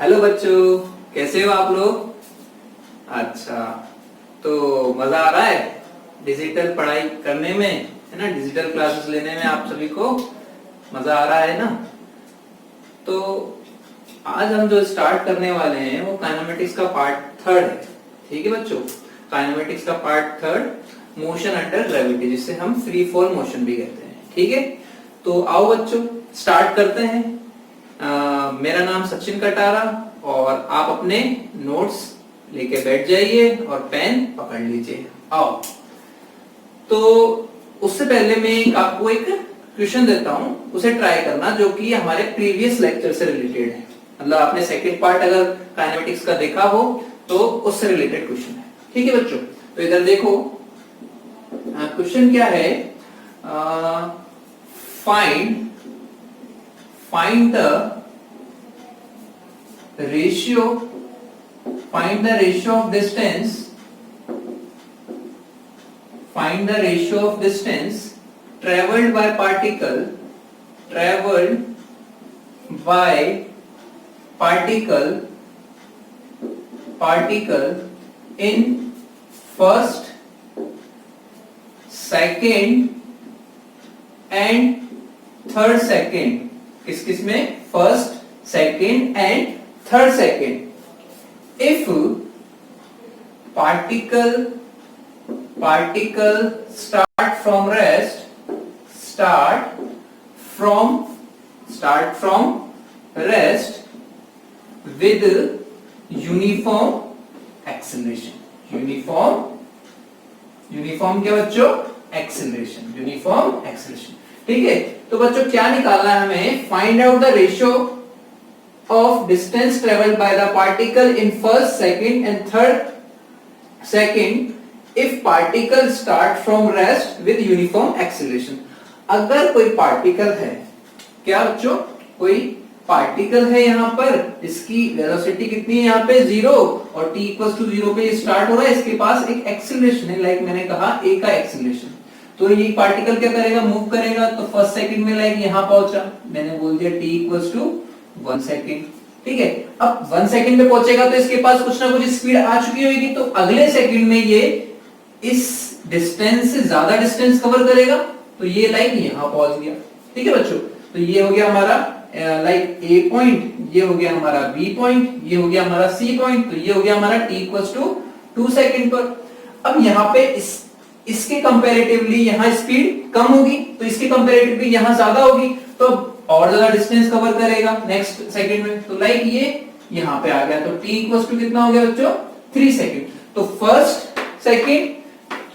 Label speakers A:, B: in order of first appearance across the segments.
A: Hello बच्चों, कैसे हो आप लोग। अच्छा, तो मजा आ रहा है डिजिटल पढ़ाई करने में, है ना। डिजिटल क्लासेस लेने में आप सभी को मजा आ रहा है ना। तो आज हम जो स्टार्ट करने वाले हैं वो काइनेमेटिक्स का पार्ट थर्ड है। ठीक है बच्चों, काइनेमेटिक्स का part third, motion under gravity, जिसे हम फ्री फॉल मोशन भी कहते हैं। ठीक है, तो आओ बच्चों स्टार्ट करते हैं। मेरा नाम सचिन कटारा और आप अपने नोट्स लेके बैठ जाइए और पेन पकड़ लीजिए। आओ, तो उससे पहले मैं आपको एक क्वेश्चन देता हूं, उसे ट्राई करना, जो कि हमारे प्रीवियस लेक्चर से रिलेटेड है। मतलब आपने सेकंड पार्ट अगर काइनेमेटिक्स का देखा हो तो उससे रिलेटेड क्वेश्चन है। ठीक है बच्चों, तो इधर देखो, क्वेश्चन क्या है। Find the ratio of distance traveled by particle in first, second and third second। किस में? First, second and third second। if particle start from rest with uniform acceleration। Uniform क्या बच्चों? Acceleration, uniform acceleration. ठीक है, तो बच्चों क्या निकालना है हमें? Find out the ratio of distance traveled by the particle in first, second and third second if particle start from rest with uniform acceleration। अगर कोई पार्टिकल है, क्या बच्चों? कोई पार्टिकल है यहाँ पर, इसकी वेलोसिटी कितनी है यहाँ पे? 0 और t इक्वल्स टू 0 पे स्टार्ट हो रहा है, इसके पास एक एक्सेलरेशन है, लाइक मैंने कहा a का एक्सेलरेशन। तो ये पार्टिकल क्या करेगा? मूव करेगा। तो फर्स्ट सेकंड में लाइक यहाँ पहुंचा, मैंने बोल दिया t इक्वल्स टू 1 सेकेंड। ठीक है, अब 1 सेकेंड में पहुंचेगा तो इसके पास कुछ ना कुछ स्पीड आ चुकी होगी, तो अगले सेकंड में ये इस डिस्टेंस से ज्यादा डिस्टेंस कवर करेगा, तो ये लाइक यहां पहुंच गया। ठीक है बच्चों, तो ये हो गया हमारा लाइक ए पॉइंट, ये हो गया हमारा बी पॉइंट, ये हो गया हमारा सी पॉइंट, तो ये हो गया हमारा t इक्वल्स टू 2 सेकेंड पर। अब यहाँ पे इसके कंपैरेटिवली यहाँ स्पीड कम होगी, तो इसके कंपैरेटिवली यहाँ ज्यादा होगी, तो और ज्यादा डिस्टेंस कवर करेगा नेक्स्ट सेकंड में। तो लाइक ये यहाँ पे आ गया, तो t इक्वल्स टू कितना हो गया बच्चों? 3 सेकंड। तो फर्स्ट सेकंड,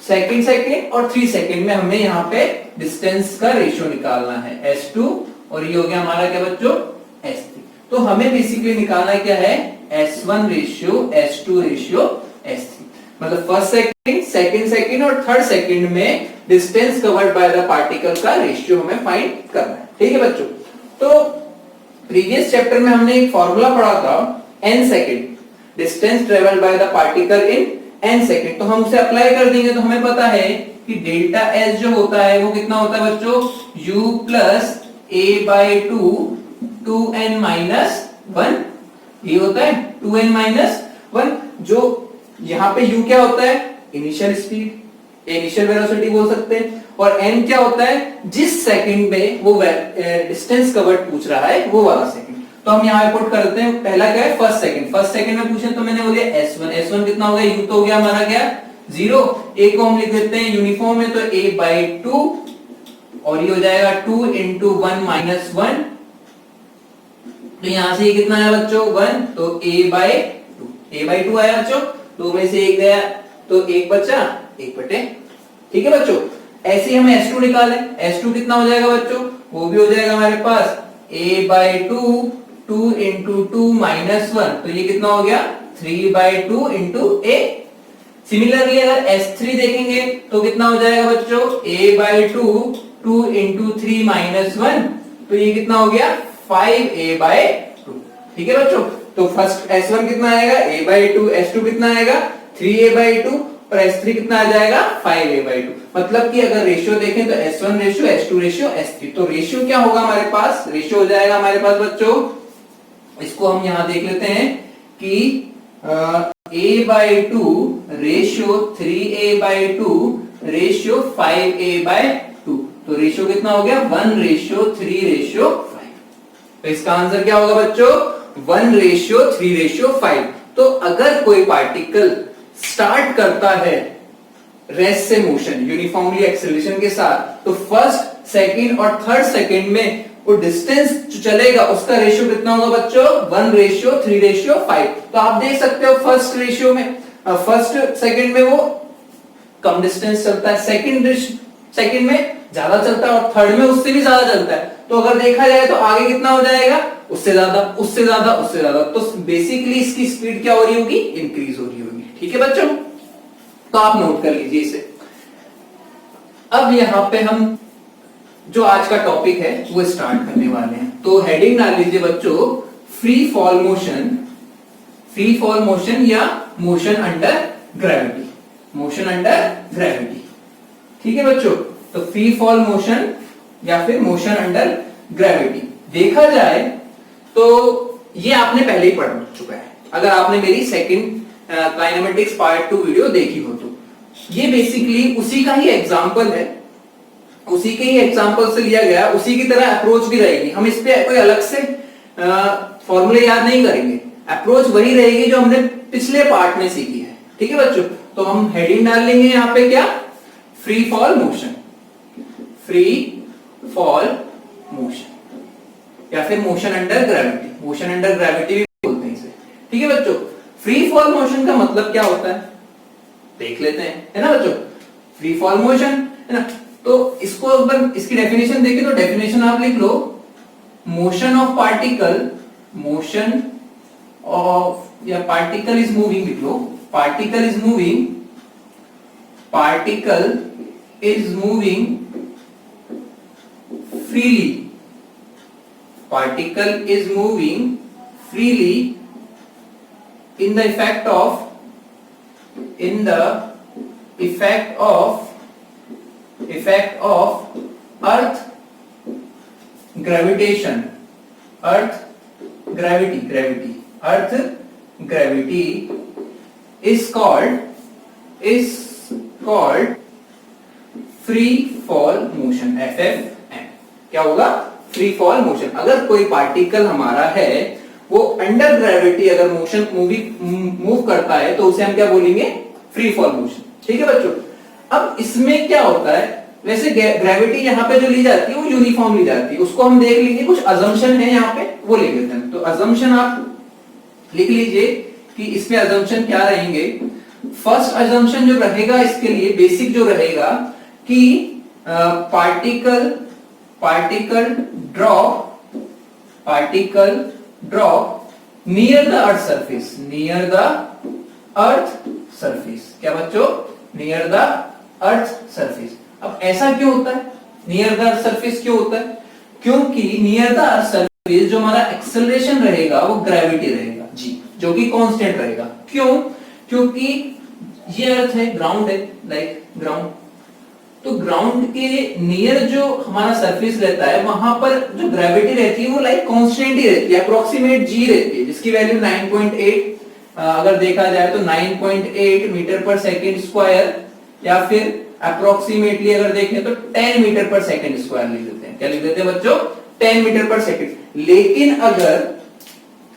A: सेकंड और 3 सेकंड में हमें यहाँ पे डिस्टेंस का रेशियो निकालना है, s2, और ये हो गया हमारा क्या बच्चों? s3। तो हमें बेसिकली निकालना क्या है? s1 ratio, s2 ratio, s3। मतलब फर्स्ट सेकंड, सेकंड और थर्ड सेकंड में distance covered by the particle का रेशियो हमें फाइंड करना है। ठीक है बच्चों, तो प्रीवियस चैप्टर में हमने एक फॉर्मूला पढ़ा था, n second, distance travelled by the particle in n second. तो हम उसे अप्लाई कर देंगे तो हमें पता है कि डेल्टा s जो होता है वो कितना होता है बच्चों? u plus a by 2n minus 1, ये होता है 2n माइनस 1। जो यहाँ पे u क्या होता है? इनिशियल स्पीड, इनिशियल वेलोसिटी बोल सकते हैं, और n क्या होता है? जिस सेकंड में वो डिस्टेंस कवर्ड पूछ रहा है वो वाला सेकंड। तो हम यहाँ पुट करते हैं, पहला क्या है? फर्स्ट सेकंड में पूछे तो मैंने बोल दिया s1 कितना हो गया? u तो हो गया हमारा क्या? 0। a को हम लिख देते हैं यूनिफॉर्म में, तो a बाई 2, और ये हो जाएगा 2 इंटू 1 माइनस 1, तो यहां से ये कितना आया बच्चों? 1, तो a बाई 2 आया बच्चों, 2 में से 1 गया तो 1 बचा, 1 बटे। ठीक है बच्चों, ऐसे ही हमें s2 निकाले, s2 कितना हो जाएगा बच्चों? वो भी हो जाएगा हमारे पास a बाई 2 इंटू 2 माइनस 1, तो ये कितना हो गया? 3 बाई 2 इंटू a। सिमिलरली अगर s3 देखेंगे तो कितना हो जाएगा बच्चों? a बाई 2 इंटू 3 माइनस 1, तो ये कितना हो गया? 5a by 2। ठीक है बच्चों, तो फर्स्ट s1 कितना आएगा? a बाई 2, s2 कितना आएगा? 3a बाई 2, और s3 कितना आ जाएगा? 5a by 2। मतलब कि अगर रेशियो देखें तो s1 ratio, s2 ratio, s3, तो रेशियो क्या होगा हमारे पास? रेशियो हो जाएगा हमारे पास बच्चों इसको हम यहां देख लेते हैं कि a/2 ratio 3a/2 ratio 5a/2, तो रेशियो कितना हो गया 1:3:5। तो इसका आंसर क्या होगा बच्चों 1:3:5। तो अगर कोई पार्टिकल स्टार्ट करता है रेस्ट से मोशन यूनिफॉर्मली एक्सेलरेशन के साथ, तो फर्स्ट सेकंड और थर्ड सेकंड में वो डिस्टेंस जो चलेगा उसका रेशियो कितना होगा बच्चों 1:3:5। तो आप देख सकते हो फर्स्ट सेकंड में वो कम डिस्टेंस चलता है, सेकंड में ज्यादा चलता है और थर्ड में उससे भी ज्यादा चलता है। तो अगर देखा जाए तो आगे कितना हो जाएगा उससे ज्यादा उससे ज्यादा उससे ज्यादा, तो बेसिकली इसकी स्पीड क्या हो रही होगी इंक्रीज हो रही होगी। ठीक है बच्चों, तो आप नोट कर लीजिए इसे। अब यहां पे हम जो आज का टॉपिक है वो स्टार्ट करने वाले हैं। तो हेडिंग डाल लीजिए बच्चों फ्री फॉल मोशन या motion under gravity, motion under gravity. ठीक है बच्चों, तो फ्री फॉल मोशन या फिर मोशन अंडर ग्रेविटी देखा जाए तो ये आपने पहले ही पढ़ चुका है अगर आपने मेरी सेकंड काइनेमेटिक्स पार्ट 2 वीडियो देखी हो तो। ये बेसिकली उसी का ही एग्जांपल है, उसी के ही एग्जांपल से लिया गया, उसी की तरह अप्रोच भी रहेगी। हम इस पे कोई अलग से फॉर्मूले याद नहीं करेंगे, अप्रोच वही रहेगी जो हमने पिछले पार्ट में सीखी है। ठीक है बच्चों, तो हम हेडिंग डाल लेंगे यहाँ पे क्या free fall motion, free fall motion या फिर motion under gravity, motion under gravity भी बोलते हैं इसे। ठीक है बच्चों, फ्री फॉल मोशन का मतलब क्या होता है देख लेते हैं, है ना बच्चों। फ्री फॉल मोशन है ना, तो इसको अगर इसकी डेफिनेशन देखें तो डेफिनेशन आप लिख लो motion of particle, motion of या पार्टिकल इज मूविंग लिख लो, particle is moving, particle is moving freely, particle is moving freely in the effect of earth gravitation, earth gravity is called free fall motion, FFM। क्या होगा free fall motion. अगर कोई particle हमारा है वो under gravity अगर motion move करता है तो उसे हम क्या बोलेंगे फ्री फॉल मोशन। ठीक है बच्चों, अब इसमें क्या होता है, वैसे ग्रेविटी यहाँ पे जो ली जाती है वो यूनिफॉर्म ली जाती है, उसको हम देख लीजिए, कुछ अजम्पशन है यहाँ पे वो ले लेते हैं। तो अजम्पशन आप लिख लीजिए कि इसमें अजम्पशन क्या रहेंगे। फर्स्ट अजम्पशन जो रहेगा इसके लिए बेसिक जो रहेगा कि particle drop near the earth surface, क्या बच्चों near the earth surface। अब ऐसा क्यों होता है near the earth surface क्यों होता है, क्योंकि near the earth surface जो हमारा एक्सेलरेशन रहेगा वो ग्रेविटी रहेगा जी, जो कि कांस्टेंट रहेगा। क्यों, क्योंकि ये अर्थ है, ग्राउंड है, लाइक ग्राउंड, तो ग्राउंड के नियर जो हमारा सरफेस रहता है वहां पर जो ग्रेविटी रहती है वो लाइक कांस्टेंट ही रहती है, अप्रोक्सीमेट जी रहती है, जिसकी वैल्यू 9.8 अगर देखा जाए तो 9.8 मीटर पर सेकंड स्क्वायर, या फिर अप्रोक्सीमेटली अगर देखें तो 10 मीटर पर सेकंड स्क्वायर लिख देते हैं। क्या लिख देते हैं बच्चों 10 मीटर पर सेकंड। लेकिन अगर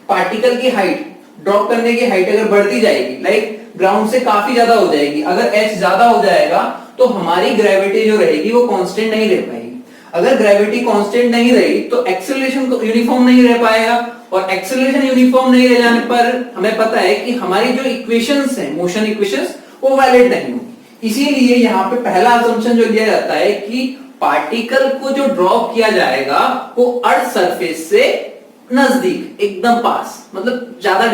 A: पार्टिकल की हाइट, ड्रॉप करने की हाइट अगर बढ़ती जाएगी, लाइक ग्राउंड से काफी ज्यादा हो जाएगी, अगर h ज्यादा हो जाएगा तो हमारी ग्रेविटी जो रहेगी वो कांस्टेंट नहीं रह पाएगी। अगर ग्रेविटी कांस्टेंट नहीं रही तो एक्सेलरेशन यूनिफॉर्म नहीं रह पाएगा, और एक्सेलरेशन यूनिफॉर्म नहीं रह जाने पर हमें पता है कि हमारी जो इक्वेशंस हैं, मोशन इक्वेशंस, वो वैलिड नहीं होगी। इसीलिए यहाँ पे पहला असम्पशन जो लिया जाता है कि पार्टिकल को जो ड्रॉप किया जाएगा वो अर्थ सरफेस से नजदीक, एकदम पास, मतलब ज्यादा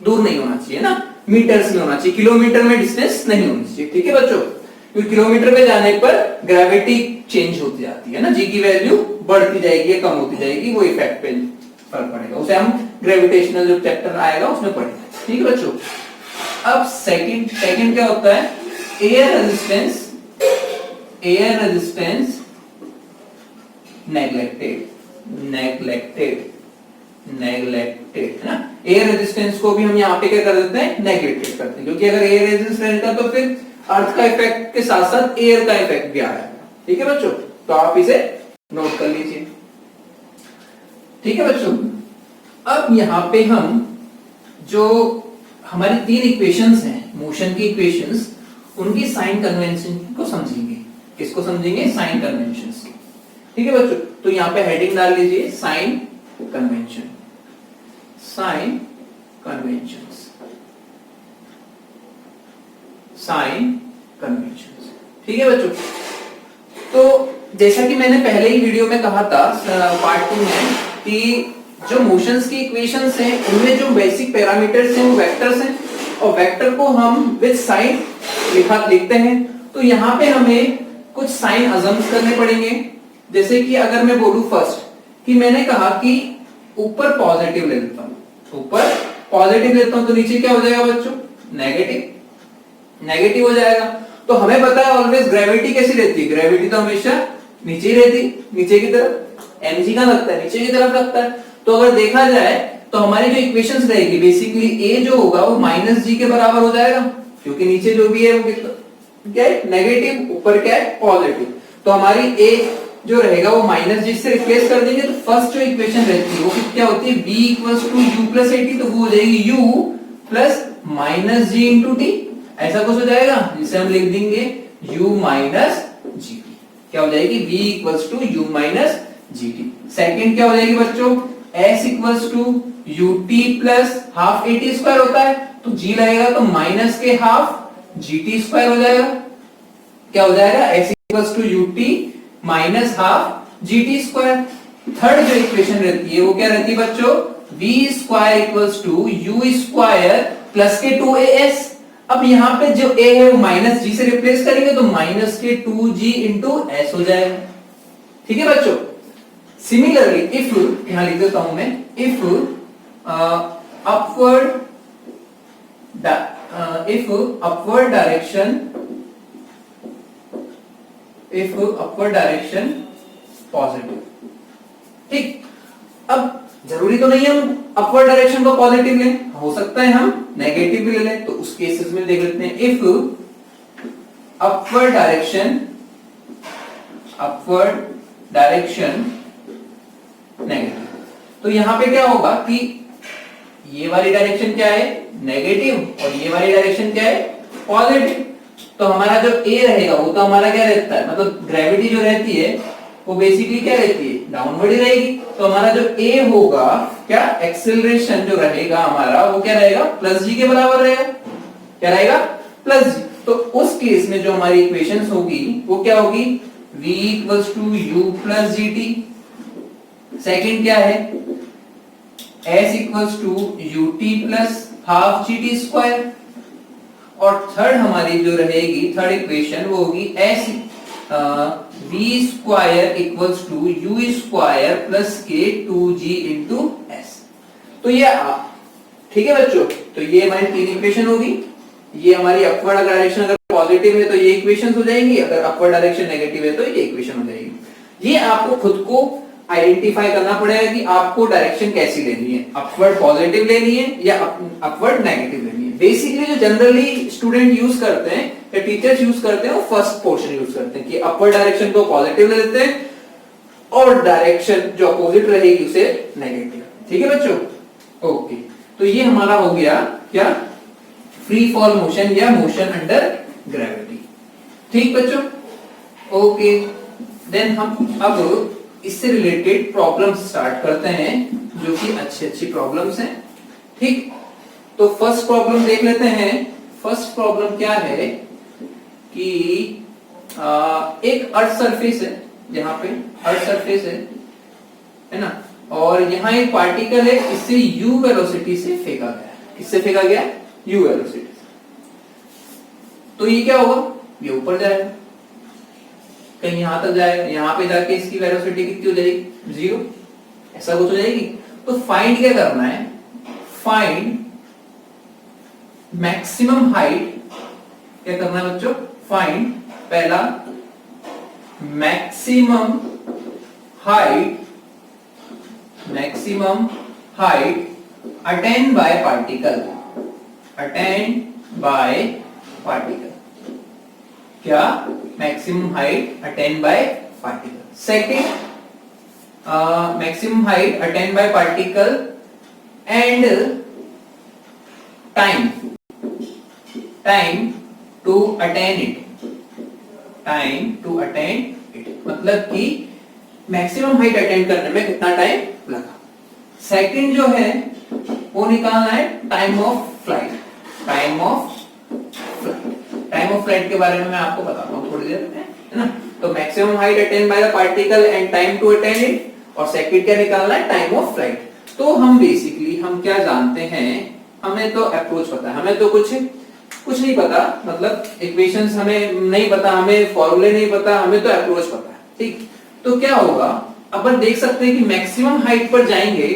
A: दूर नहीं होना चाहिए ना, मीटर्स में होना चाहिए, किलोमीटर में डिस्टेंस नहीं होनी चाहिए। ठीक है बच्चों, क्योंकि किलोमीटर में जाने पर ग्रेविटी चेंज होती जाती है ना, जी की वैल्यू बढ़ती जाएगी या कम होती जाएगी, वो इफेक्ट पे फर्क पड़ेगा, उसे हम ग्रेविटेशनल जो चैप्टर आएगा उसमें पढ़ेंगे। ठीक है बच्चों, अब सेकंड क्या होता है, एयर रेजिस्टेंस नेग्लेक्टेड। नेग्लेक्टेड, है ना। एयर रेजिस्टेंस को भी हम यहाँ पे क्या कर देते हैं, नेग्लेक्टेड करते हैं, क्योंकि अगर एयर रेजिस्टेंस रहेगा तो फिर अर्थ का इफेक्ट के साथ साथ एयर का इफेक्ट भी आ रहा है। ठीक है बच्चों, तो आप इसे नोट कर लीजिए। ठीक है बच्चों, अब यहां पे हम जो हमारी 3 इक्वेशंस हैं, मोशन की इक्वेशंस, उनकी साइन कन्वेंशन को समझेंगे। किसको समझेंगे, साइन कन्वेंशंस की। ठीक है बच्चों, तो यहां पे हेडिंग डाल लीजिए sign convention, sign conventions, sign conventions. ठीक है बच्चों, तो जैसा कि मैंने पहले ही वीडियो में कहा था पार्ट 2 में कि जो मोशंस की इक्वेशंस हैं उनमें जो बेसिक पैरामीटर्स हैं वो वेक्टर्स हैं, और वेक्टर को हम विद साइन लिखते हैं। तो यहाँ पे हमें कुछ साइन अजम्स करने पड़ेंगे। जैसे कि अगर मैं बोलूं फर्स्ट कि मैंने कहा कि ऊपर पॉजिटिव ले लेता हूं, ऊपर पॉजिटिव लेता हूं तो नीचे क्या हो जाएगा बच्चों, नेगेटिव, नेगेटिव हो जाएगा। तो हमें पता है ऑलवेज ग्रेविटी कैसी रहती है, ग्रेविटी तो हमेशा नीचे ही रहती, नीचे की तरफ, एनर्जी कहां लगता है, नीचे की तरफ लगता है। तो अगर देखा जाए तो हमारी जो इक्वेशंस रहेगी बेसिकली ए जो होगा वो माइनस जी के बराबर हो जाएगा, क्योंकि नीचे जो भी है वो क्या है, नेगेटिव, ऊपर क्या है, पॉजिटिव। तो हमारी ए जो रहेगा वो माइनस जी से रिप्लेस कर देंगे, तो फर्स्ट जो इक्वेशन रहती है वो क्या होती है, b equals to u plus a t, तो वो हो जाएगी u plus minus g into t, ऐसा कुछ हो जाएगा, जिसे हम लिख देंगे u माइनस जी टी। क्या हो जाएगी, v equals to u minus g t. Second क्या हो जाएगी बच्चों, s equals to u t plus half a t square होता है, तो g लगेगा तो माइनस के हाफ जी टी स्क्वायर हो जाएगा। क्या हो जाएगा, s equals to u t minus half g t square. Third जो इक्वेशन रहती है वो क्या रहती है बच्चों, v square equals to u square plus के 2as। अब यहाँ पे जो a है वो माइनस जी से रिप्लेस करेंगे तो माइनस के 2g इंटू एस हो जाएगा। ठीक है बच्चों, सिमिलरली इफ, यहां लिख देता हूं मैं, इफ अपवर्ड डायरेक्शन पॉजिटिव। ठीक, अब जरूरी तो नहीं हम अपवर्ड डायरेक्शन को पॉजिटिव लें, हो सकता है हम नेगेटिव भी ले लें, तो उस केसेस में देख लेते हैं। इफ अपवर्ड डायरेक्शन नेगेटिव, तो यहां पे क्या होगा कि ये वाली डायरेक्शन क्या है, नेगेटिव, और ये वाली डायरेक्शन क्या है, पॉजिटिव। तो हमारा जो ए रहेगा वो तो हमारा क्या रहता है, मतलब ग्रेविटी जो रहती है वो बेसिकली क्या रहती है, डाउनवर्ड ही रहेगी। तो हमारा जो ए होगा, क्या एक्सेलरेशन जो रहेगा हमारा वो क्या रहेगा, प्लस जी के बराबर रहेगा। क्या रहेगा, प्लस जी। तो उस केस में जो हमारी इक्वेशंस होगी वो क्या होगी, v equals to u plus g t. Second क्या है, s equals to u t plus half g t square. और थर्ड हमारी जो रहेगी, थर्ड इक्वेशन वो होगी s v square equals to u square plus के 2g इंटू एस। तो ये ठीक है बच्चों, तो ये हमारी 3 इक्वेशन होगी। ये हमारी अपवर्ड डायरेक्शन अगर पॉजिटिव है तो ये इक्वेशंस हो जाएंगी, अगर अपवर्ड डायरेक्शन नेगेटिव है तो ये इक्वेशन हो जाएगी। ये आपको खुद को आइडेंटिफाई करना पड़ेगा कि आपको डायरेक्शन कैसी लेनी है, अपवर्ड पॉजिटिव लेनी है या अपवर्ड नेगेटिव लेनी है। बेसिकली जो जनरली स्टूडेंट यूज करते हैं या टीचर्स यूज करते हैं वो फर्स्ट पोर्शन यूज करते हैं कि अपवर्ड डायरेक्शन को पॉजिटिव ले लेते हैं और डायरेक्शन जो अपोजिट रहेगी उसे नेगेटिव। ठीक है बच्चों, ओके। तो ये हमारा हो गया क्या, फ्री फॉल मोशन या मोशन अंडर ग्रेविटी। ठीक बच्चों, ओके। देन हम अब इससे रिलेटेड प्रॉब्लम्स स्टार्ट करते हैं जो कि अच्छी प्रॉब्लम्स हैं। ठीक, तो फर्स्ट प्रॉब्लम देख लेते हैं। फर्स्ट प्रॉब्लम क्या है कि एक अर्थ सरफेस है, यहाँ पे अर्थ सरफेस है ना, और यहाँ एक पार्टिकल है, इससे u वेलोसिटी से फेंका गया। किससे फेंका गया, u वेलोसिटी। तो ये क्या होगा, ये ऊपर जाएगा, कहीं यहां तक जाएगा, यहां पे जाके इसकी वेलोसिटी कितनी हो जाएगी, 0, ऐसा कुछ हो जाएगी। तो फाइंड क्या करना है, फाइंड मैक्सिमम हाइट। क्या करना है बच्चों, फाइंड पहला maximum height attained by particle, क्या maximum height attain by particle. Second maximum height attain by particle and time to attain it, मतलब कि मैक्सिमम हाइट अटेन करने में कितना टाइम लगा। सेकेंड जो है वो निकालना है time of flight. Time of flight के बारे में मैं आपको बताता हूँ थोड़ी देर में, है ना। तो maximum height attain by the particle and time to attain it, और सेकंड क्या निकालना है, टाइम ऑफ फ्लाइट। तो हम बेसिकली हम क्या जानते हैं, हमें तो अप्रोच पता है, हमें तो कुछ नहीं पता, मतलब इक्वेशंस हमें नहीं पता, हमें फॉर्मूले नहीं पता, हमें तो अप्रोच पता है, ठीक। तो क्या होगा, अपन देख सकते हैं कि मैक्सिमम हाइट पर जाएंगे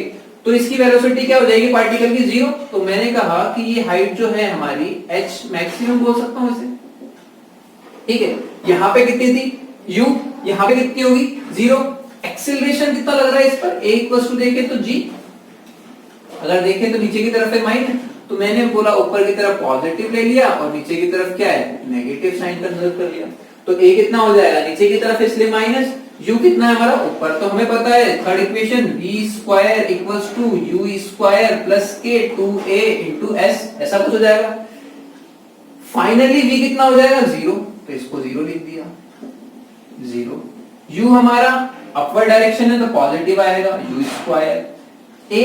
A: तो इसकी वेलोसिटी क्या हो जाएगी पार्टिकल की, 0। तो मैंने कहा कि ये हाइट जो है हमारी h मैक्सिमम बोल सकता हूं इसे, ठीक है। यहाँ पे कितनी थी u, यहाँ पे कितनी होगी 0। एक्सीलरेशन कितना लग रहा है इस पर, a देखे तो g, अगर देखें तो नीचे की तरफ है माइनस, तो मैंने बोला ऊपर की तरफ पॉजिटिव ले लिया और नीचे की तरफ क्या है नेगेटिव साइन कंसिडर कर लिया। तो a कितना हो जाएगा नीचे की तरफ इसलिए माइनस, u कितना है हमारा ऊपर, तो हमें पता है third equation v square equals to u square plus k 2a into s, ऐसा कुछ हो जाएगा। फाइनली v कितना हो जाएगा 0, तो इसको 0 लिख दिया 0। u हमारा अपवर्ड डायरेक्शन है तो पॉजिटिव आएगा u स्क्वायर, a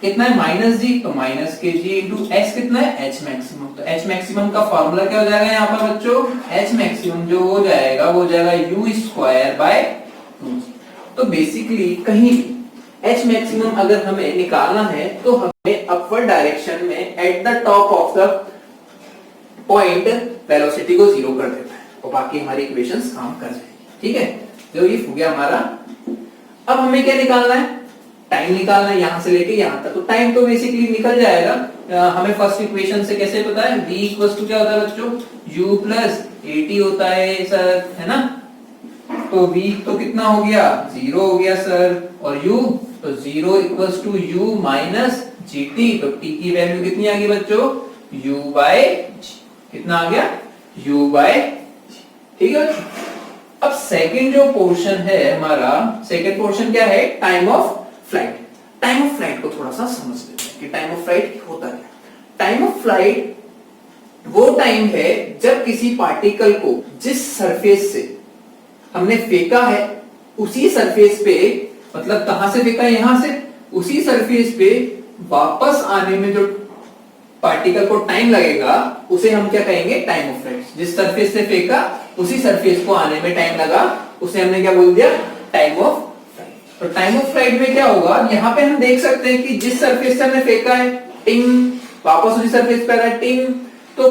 A: कितना है माइनस जी, तो माइनस के जी इंटू एच कितना है h मैक्सिमम। तो h मैक्सिमम का फॉर्मूला क्या हो जाएगा यहाँ पर बच्चों, h मैक्सिमम जो हो जाएगा वो हो जाएगा u स्क्वायर बाय 2g। तो बेसिकली कहीं h मैक्सिमम अगर हमें निकालना है तो हमें अपवर्ड डायरेक्शन में eight the top of the point velocity को 0 कर देता है और बाकी हमारी इक्वेशंस काम कर जाएगी, ठीक है। तो ये हो गया हमारा। अब हमें क्या निकालना है, टाइम निकालना है यहाँ से लेके यहाँ तक। तो टाइम तो बेसिकली निकल जाएगा, हमें फर्स्ट इक्वेशन से कैसे पता है, v इक्वल्स टू क्या होता है बच्चों, u प्लस at होता है सर, है ना। तो v तो कितना हो गया 0 हो गया सर, और u तो 0 equals to u minus gt, तो t की वैल्यू कितनी आ गई बच्चों, u बाय कितना आ गया u बाय, ठीक है। अब सेकंड जो पोर्शन है हमारा, सेकंड पोर्शन क्या है, time of flight. Time of flight को थोड़ा सा समझ लेते हैं कि टाइम ऑफ फ्लाइट होता क्या। टाइम ऑफ फ्लाइट वो टाइम है जब किसी पार्टिकल को जिस सरफेस से हमने फेंका है उसी सरफेस पे, मतलब कहां से फेंका, यहां से, उसी सरफेस पे वापस आने में जो पार्टिकल को टाइम लगेगा उसे हम क्या कहेंगे, टाइम ऑफ फ्लाइट। जिस सरफेस से फेंका उसी सरफेस को आने में टाइम लगा उसे हमने क्या बोल दिया, टाइम ऑफ। तो टाइम ऑफ फ्लाइट में क्या होगा, यहाँ पे हम देख सकते हैं कि जिस सरफेस से हमने फेंका है टिंग, वापस उसी सरफेस पे आ रहा है टिंग, तो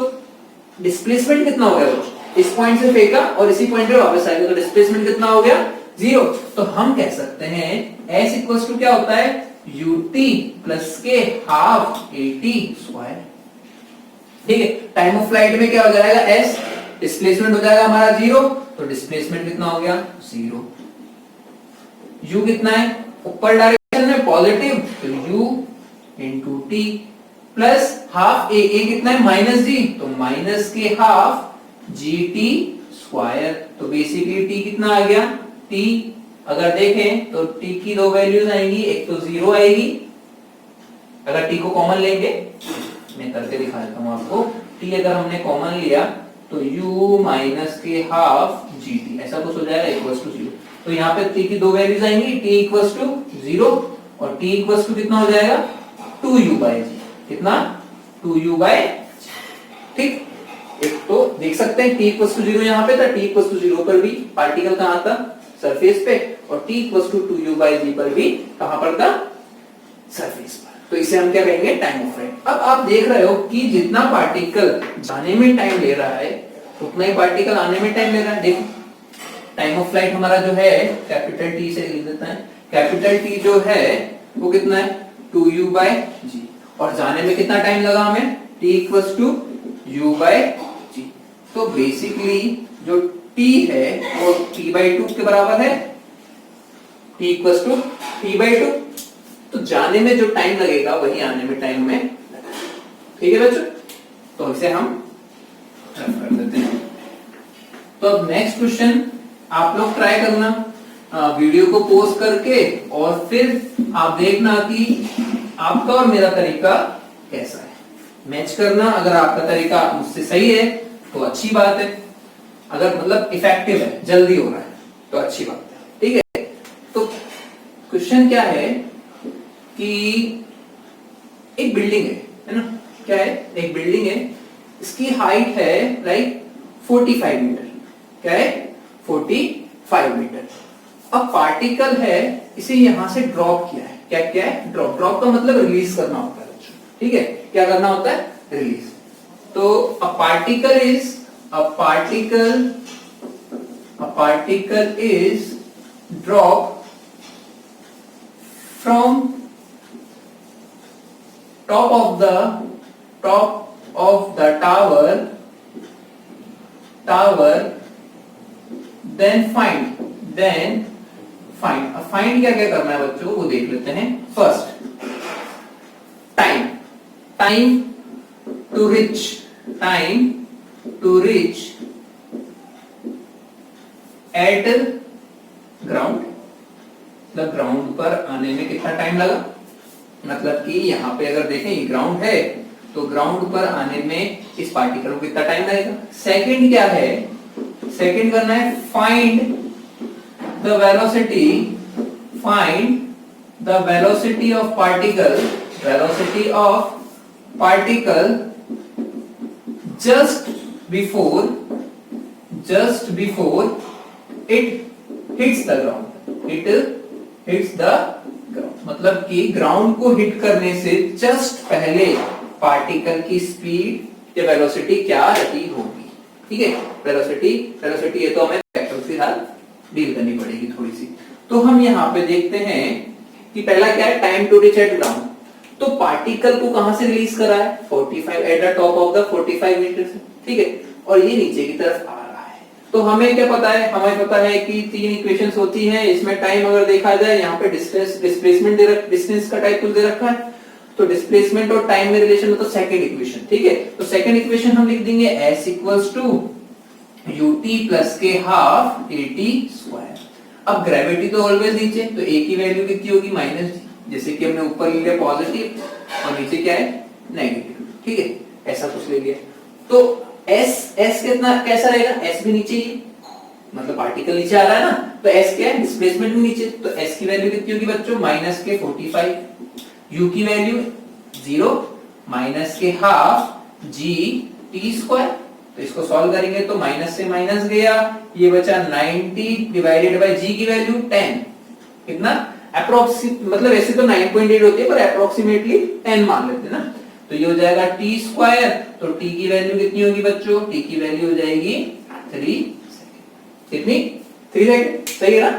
A: डिस्प्लेसमेंट कितना हो गया, इस पॉइंट से फेंका और इसी पॉइंट पे वापस आएगा, तो डिस्प्लेसमेंट कितना हो गया 0। तो हम कह सकते हैं s इक्वल्स टू क्या होता है, ut प्लस के हाफ at स्क्वायर, ठीक है। टाइम ऑफ फ्लाइट में क्या हो जाएगा, s डिस्प्लेसमेंट हो जाएगा हमारा 0, तो डिस्प्लेसमेंट कितना हो गया 0। u कितना है, ऊपर डायरेक्शन में पॉजिटिव, तो u into T plus half a कितना है माइनस जी, तो माइनस के हाफ जी टी स्क्वायर। तो बेसिकली t कितना आ गया, t अगर देखें तो t की दो वैल्यूज आएंगी, एक तो 0 आएगी, अगर t को कॉमन लेंगे, मैं करके दिखा देता हूं आपको। t अगर हमने कॉमन लिया तो u माइनस के हाफ जी टी ऐसा कुछ हो जाएगा इक्वल्स टू 0। तो यहाँ पे t की दो वैल्यूज आएंगी, t इक्वल्स टू 0 और t इक्वल्स टू कितना हो जाएगा 2u बाय g, कितना 2u बाय, ठीक। एक तो देख सकते हैं t इक्वल्स टू 0 यहाँ पे था, t इक्वल्स टू 0 पर भी पार्टिकल कहाँ था, सरफेस पे, और t equals to 2u by g पर भी कहाँ पर था, सरफेस पर। तो इसे हम क्या कहेंगे, टाइम ऑफ फ्लाइट। अब आप देख रहे हो कि जितना पार्टिकल जाने में टाइम ले रहा है उतना ही पार्टिकल आने में टाइम ले रहा है। देखो टाइम ऑफ फ्लाइट हमारा जो है कैपिटल टी से लिख देता है, कैपिटल टी जो है वो कितना है 2u बाय g, और जाने में कितना टाइम लगा हमें, t equals to u by g। तो बेसिकली जो t है वो t बाय 2 के बराबर है, t equals to t by 2। तो जाने में जो टाइम लगेगा वही आने में टाइम में लगेगा। ठीक है बच्चों, तो इसे हम रफ कर देते हैं। तो अब नेक्स्ट क्वेश्चन आप लोग ट्राई करना वीडियो को पॉज करके, और फिर आप देखना कि आपका और मेरा तरीका कैसा है, मैच करना। अगर आपका तरीका मुझसे सही है तो अच्छी बात है, अगर मतलब इफेक्टिव है, जल्दी हो रहा है तो अच्छी बात है। ठीक है, तो क्वेश्चन क्या है कि एक बिल्डिंग है ना, क्या है, एक बिल्डिंग है, इसकी हाइट है लाइक 45 मीटर। क्या है, 45 मीटर। अब पार्टिकल है, इसे यहां से ड्रॉप किया है। क्या क्या है, ड्रॉप। ड्रॉप का मतलब रिलीज करना होता है बच्चों। ठीक है, क्या करना होता है, रिलीज। तो a particle is drop from top of the tower, then find। अब find क्या क्या करना है बच्चों, वो देख लेते हैं। First time to reach at ground, मतलब ग्राउंड पर आने में कितना टाइम लगा, मतलब कि यहाँ पे अगर देखें ये ग्राउंड है, तो ग्राउंड पर आने में इस पार्टिकल को कितना टाइम लगेगा। सेकंड क्या है, सेकंड करना है find the velocity of particle just before it hits the ground. मतलब कि ग्राउंड को हिट करने से जस्ट पहले पार्टिकल की स्पीड या वेलोसिटी क्या रही होगी। ठीक है, वेलोसिटी ये तो हमें वेक्टर के साथ डील करनी पड़ेगी थोड़ी सी। तो हम यहाँ पे देखते हैं कि पहला क्या है, time to reach at ground. तो पार्टिकल को कहां से रिलीज करा है, 45 at the top of the 45 metre से। ठीक है, और ये नीचे की तरफ आ रहा है। तो हमें क्या पता है, हमें पता है कि 3 इक्वेशंस होती हैं। इसमें टाइम अगर देखा जाए, यहाँ पे डिस्प्लेसमेंट डिस्टेंस का टाइप दे रखा है, तो डिस्प्लेसमेंट और टाइम में रिलेशन मतलब सेकंड इक्वेशन। ठीक है, तो सेकंड इक्वेशन हम लिख देंगे s equals to ut plus के हाफ at स्क्वायर। अब ग्रेविटी तो ऑलवेज नीचे, तो a की वैल्यू कितनी होगी, माइनस g। जैसे कि हमने ऊपर ले लिया पॉजिटिव और नीचे क्या है, नेगेटिव। ठीक है, ऐसा कुछ ले लिया। तो s कितना कैसा रहेगा, s भी नीचे ही, मतलब पार्टिकल नीचे आ रहा है ना, तो s क्या है, डिस्प्लेसमेंट भी नीचे, तो s की वैल्यू कितनी होगी बच्चों, माइनस के 45, u की वैल्यू 0 माइनस के हाफ g t स्क्वायर। तो इसको सॉल्व करेंगे तो माइनस से माइनस गया, ये बचा 90 डिवाइडेड बाय g की वैल्यू 10, कितना मतलब ऐसे तो 9.8 होती है, पर अप्रोक्सीमेटली 10 मान लेते हैं ना। तो ये हो जाएगा t स्क्वायर, तो t की वैल्यू कितनी होगी बच्चों, t की वैल्यू हो जाएगी 3 सेकंड। कितनी, 3 सेकंड, सही है ना।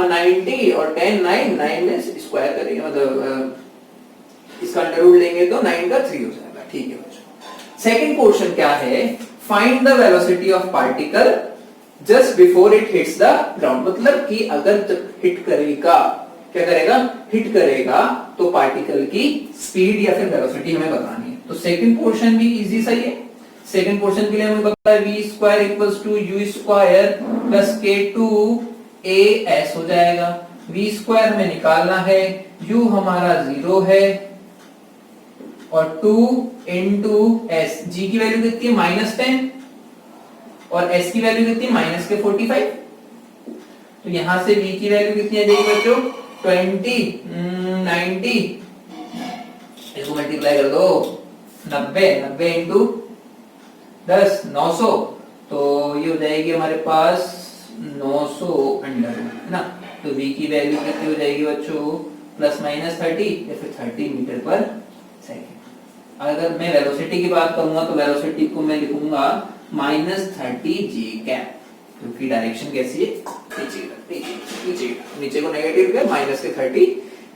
A: 90 और 10 9 में स्क्वायर करेंगे, मतलब इसका अंडर रूट लेंगे तो 9 का 3 हो जाएगा। ठीक है बच्चों, सेकंड क्वेश्चन क्या है, find the velocity of particle just before it hits the ground. मतलब कि अगर जब हिट करेगा, क्या करेगा, हिट करेगा, तो पार्टिकल की स्पीड या फिर वेलोसिटी हमें बतानी है। तो सेकंड पोर्शन भी इजी सही है। सेकंड पोर्शन के लिए हमें पता है v square equals to u square plus k2as हो जाएगा। v स्क्वायर हमें निकालना है, u हमारा 0 है और 2 इंटू s, g की वैल्यू कितनी है, -10 और s की वैल्यू कितनी है, माइनस के 45। तो यहां से v की वैल्यू कितनी आ जाएगी बच्चों, 20 90, इसको मल्टीप्लाई कर दो, 90 इंटू 10 900, तो ये हो जाएगी हमारे पास 900 अंडर, है ना। तो v की वैल्यू कितनी हो जाएगी बच्चों, प्लस माइनस 30 या फिर 30 मीटर पर सेकेंड। अगर मैं वेलोसिटी की बात करूंगा तो वेलोसिटी को मैं लिखूंगा -30 j कैप, क्योंकि डायरेक्शन कैसी है, नीचे को नेगेटिव है, माइनस के 30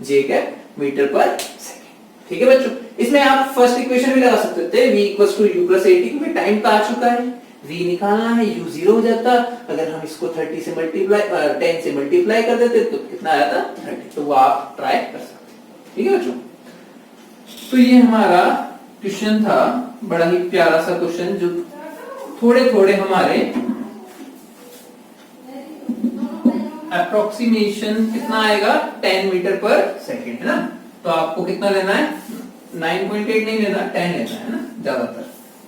A: j कैप मीटर पर सेकेंड। ठीक है बच्चों, इसमें आप फर्स्ट इक्वेशन भी लगा सकते थे, v equals to u plus 80, क्योंकि टाइम तो आ चुका है, v निकालना है, u 0 हो जाता। अगर हम इसको 30 से मल्टीप्लाई 10 से मल्टीप्लाई कर देते तो कितना आया था, 30। तो वो आप ट्राई कर सकते हैं। ठीक है बच्चों। तो ये हमारा क्वेश्चन था, बड़ा ही प्यारा सा क्वेश्चन, जो थोड़े थोड़े हमारे अप्रोक्सीमेशन कितना आएगा 10 मीटर पर सेकेंड, है ना। तो आपको कितना लेना है, 9.8 नहीं लेना, 10 लेना है ना ज्यादातर,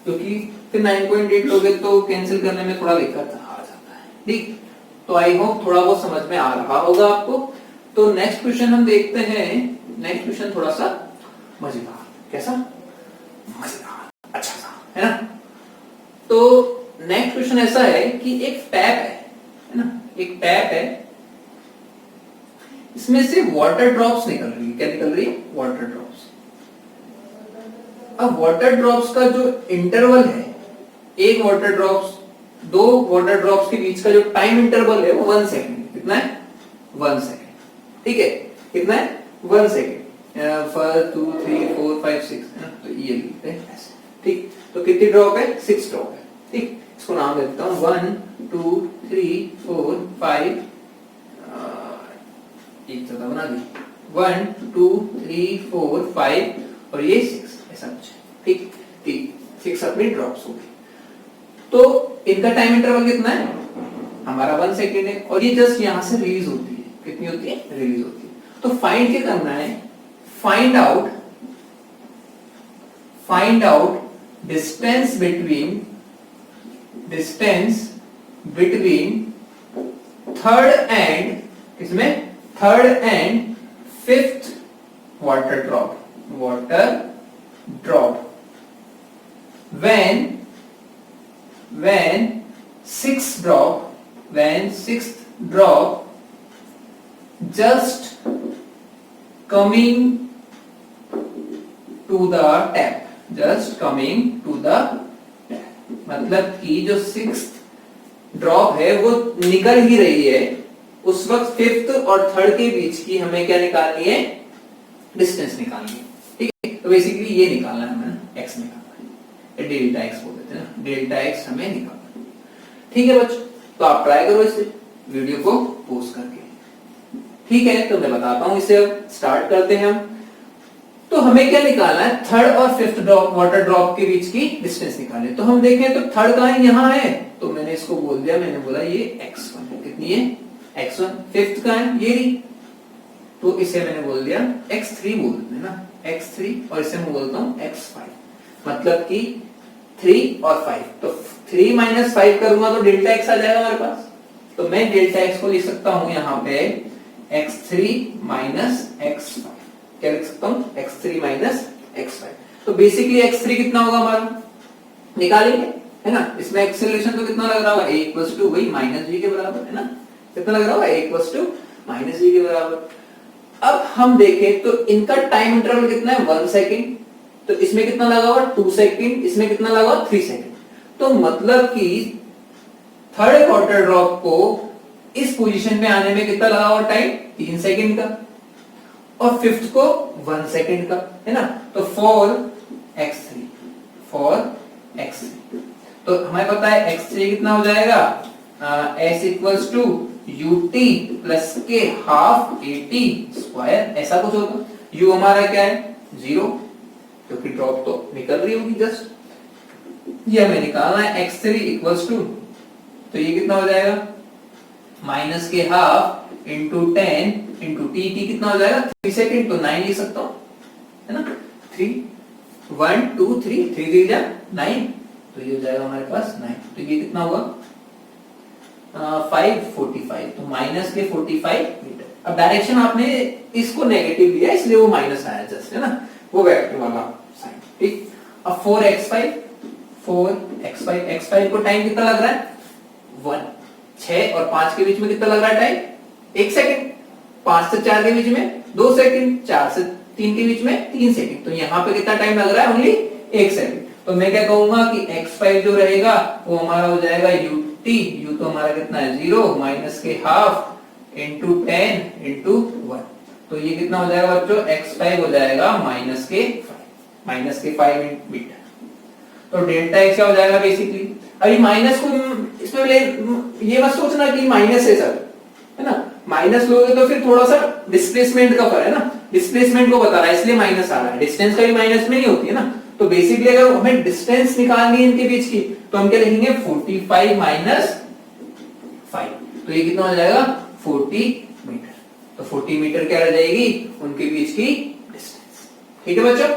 A: क्योंकि फिर 9.8 लोगे तो कैंसिल करने में थोड़ा दिक्कत आ जाता है। ठीक, तो आई होप थोड़ा वो समझ में आ रहा होगा आपको। तो नेक्स्ट क्वेश्चन हम देखते हैं। नेक्स्ट क्वेश्चन थोड़ा सा मजेदार, कैसा मजेदार, अच्छा सा, है ना। तो नेक्स्ट क्वेश्चन ऐसा है कि एक टैप है ना, एक टैप है, इसमें से वाटर ड्रॉप्स निकल रही है। क्या निकल रही है, वाटर ड्रॉप्स। अब वाटर ड्रॉप्स का जो इंटरवल है, एक वाटर ड्रॉप्स, दो वाटर ड्रॉप्स के बीच का जो टाइम इंटरवल है वो 1 सेकेंड। कितना है, 1 सेकेंड। ठीक है, कितना है, 1 सेकेंड। 1 2 3 4 5 6, है ना। तो ये लिखते हैं ऐसे। ठीक, तो कितनी ड्रॉप है, 6 ड्रॉप है। ठीक, इसको नाम देता हूं 1 2 3 4 5, एक ज्यादा बना दी, 1 2 3 4 5 और ये 6, ऐसा कुछ। ठीक, 6 अपनी ड्रॉप्स हो गई। तो इनका टाइम इंटरवल कितना है, हमारा 1 सेकेंड है, और ये जस्ट यहां से रिलीज होती है। कितनी होती है, रिलीज होती है। तो फाइंड क्या करना है, find out distance between third and, किसमें, third and fifth water drop when sixth drop just coming to the tap, मतलब कि जो 6th ड्रॉप है वो निकल ही रही है, उस वक्त 5th और 3rd के बीच की हमें क्या निकालनी है, डिस्टेंस निकालनी है। ठीक है, तो बेसिकली ये निकालना है हमें, एक्स निकालना है, डेल्टा एक्स बोल देते हैं ना, डेल्टा एक्स हमें निकालना है। ठीक है बच्चों, तो आप ट्राई करो इसे वीडियो को पोस्ट करके। ठीक है, तो मैं बताता हूं इसे, अब स्टार्ट करते हैं हम। तो हमें क्या निकालना है, 3rd और 5th ड्रॉप, वाटर ड्रॉप के बीच की डिस्टेंस निकाले। तो हम देखें तो 3rd कहां है, यहां है, तो मैंने इसको बोल दिया, मैंने बोला ये x1 है। कितनी है, x1। 5th कहां है, ये रही, तो इसे मैंने बोल दिया x3 बोल देते हैं ना, x3, और इसे मैं बोलता हूं x5, मतलब कि 3 और 5। तो 3 - 5 करूंगा तो डेल्टा x आ जाएगा हमारे पास। तो मैं डेल्टा x को लिख सकता हूं यहां पे x3 - x5। क्या लिख सकता हूं, x3 - x5। तो बेसिकली x3 कितना होगा हमारा, निकालेंगे, है ना। इसमें एक्सेलरेशन तो कितना लग रहा होगा, a = वही -v के बराबर, है ना। कितना लग रहा होगा, a = -v के बराबर। अब हम देखें तो इनका टाइम इंटरवल कितना है, 1 सेकेंड। तो इसमें कितना लगा होगा, 2 सेकेंड, इसमें कितना लगा होगा, 3 सेकेंड। तो मतलब कि 3rd वाटर ड्रॉप को इस पोजीशन में आने में कितना लगा होगा टाइम, 3 सेकेंड का, और 5th को 1 सेकेंड का, है ना। तो 4x3, तो हमें पता है x3 कितना हो जाएगा, s = ut + k ½ at², ऐसा कुछ होगा। u हमारा क्या है, 0, क्योंकि ड्रॉप तो निकल रही होगी जस्ट। ये हमें निकालना है x3 = तो ये कितना हो जाएगा, -k½ × 10 × t कितना हो जाएगा, 3 सेकेंड। तो 9 लिख सकता हूं, है ना। 3 1 2 3 3 3 जा 9, तो ये हो जाएगा हमारे पास 9। तो ये कितना होगा, 545, तो -k45 मीटर। अब डायरेक्शन आपने इसको नेगेटिव लिया इसलिए वो माइनस आया जस्ट, है ना, वो वेक्टर वाला साइन। ठीक, अब 4x5 को टाइम कितना लग रहा है, 1। 6 और 5 के बीच में कितना लग रहा है टाइम, 1 सेकेंड। 5 से 4 के बीच में 2 सेकेंड, 4 से 3 के बीच में 3 सेकेंड। तो यहाँ पे कितना टाइम लग रहा है, ओनली 1 सेकेंड। तो मैं क्या कहूंगा कि x5 जो रहेगा वो हमारा हो जाएगा ut, u तो हमारा कितना है 0, -k½ × 10 × 1। तो ये कितना हो जाएगा बच्चों, x5 हो जाएगा -k5 मीटर। तो डेल्टा x क्या हो जाएगा बेसिकली। अभी माइनस को इसमें ये मत सोचना कि माइनस है सर, है ना। माइनस लोगे तो फिर थोड़ा सा डिस्प्लेसमेंट का फर्क है ना, डिस्प्लेसमेंट को बता रहा है इसलिए माइनस आ रहा है, डिस्टेंस का भी माइनस में नहीं होती है ना। तो बेसिकली अगर हमें डिस्टेंस निकालनी है इनके बीच की तो हम क्या लिखेंगे 45 माइनस 5, तो ये कितना हो जाएगा 40 मीटर। तो 40 मीटर क्या रह जाएगी उनके बीच की डिस्टेंस। ठीक है बच्चों,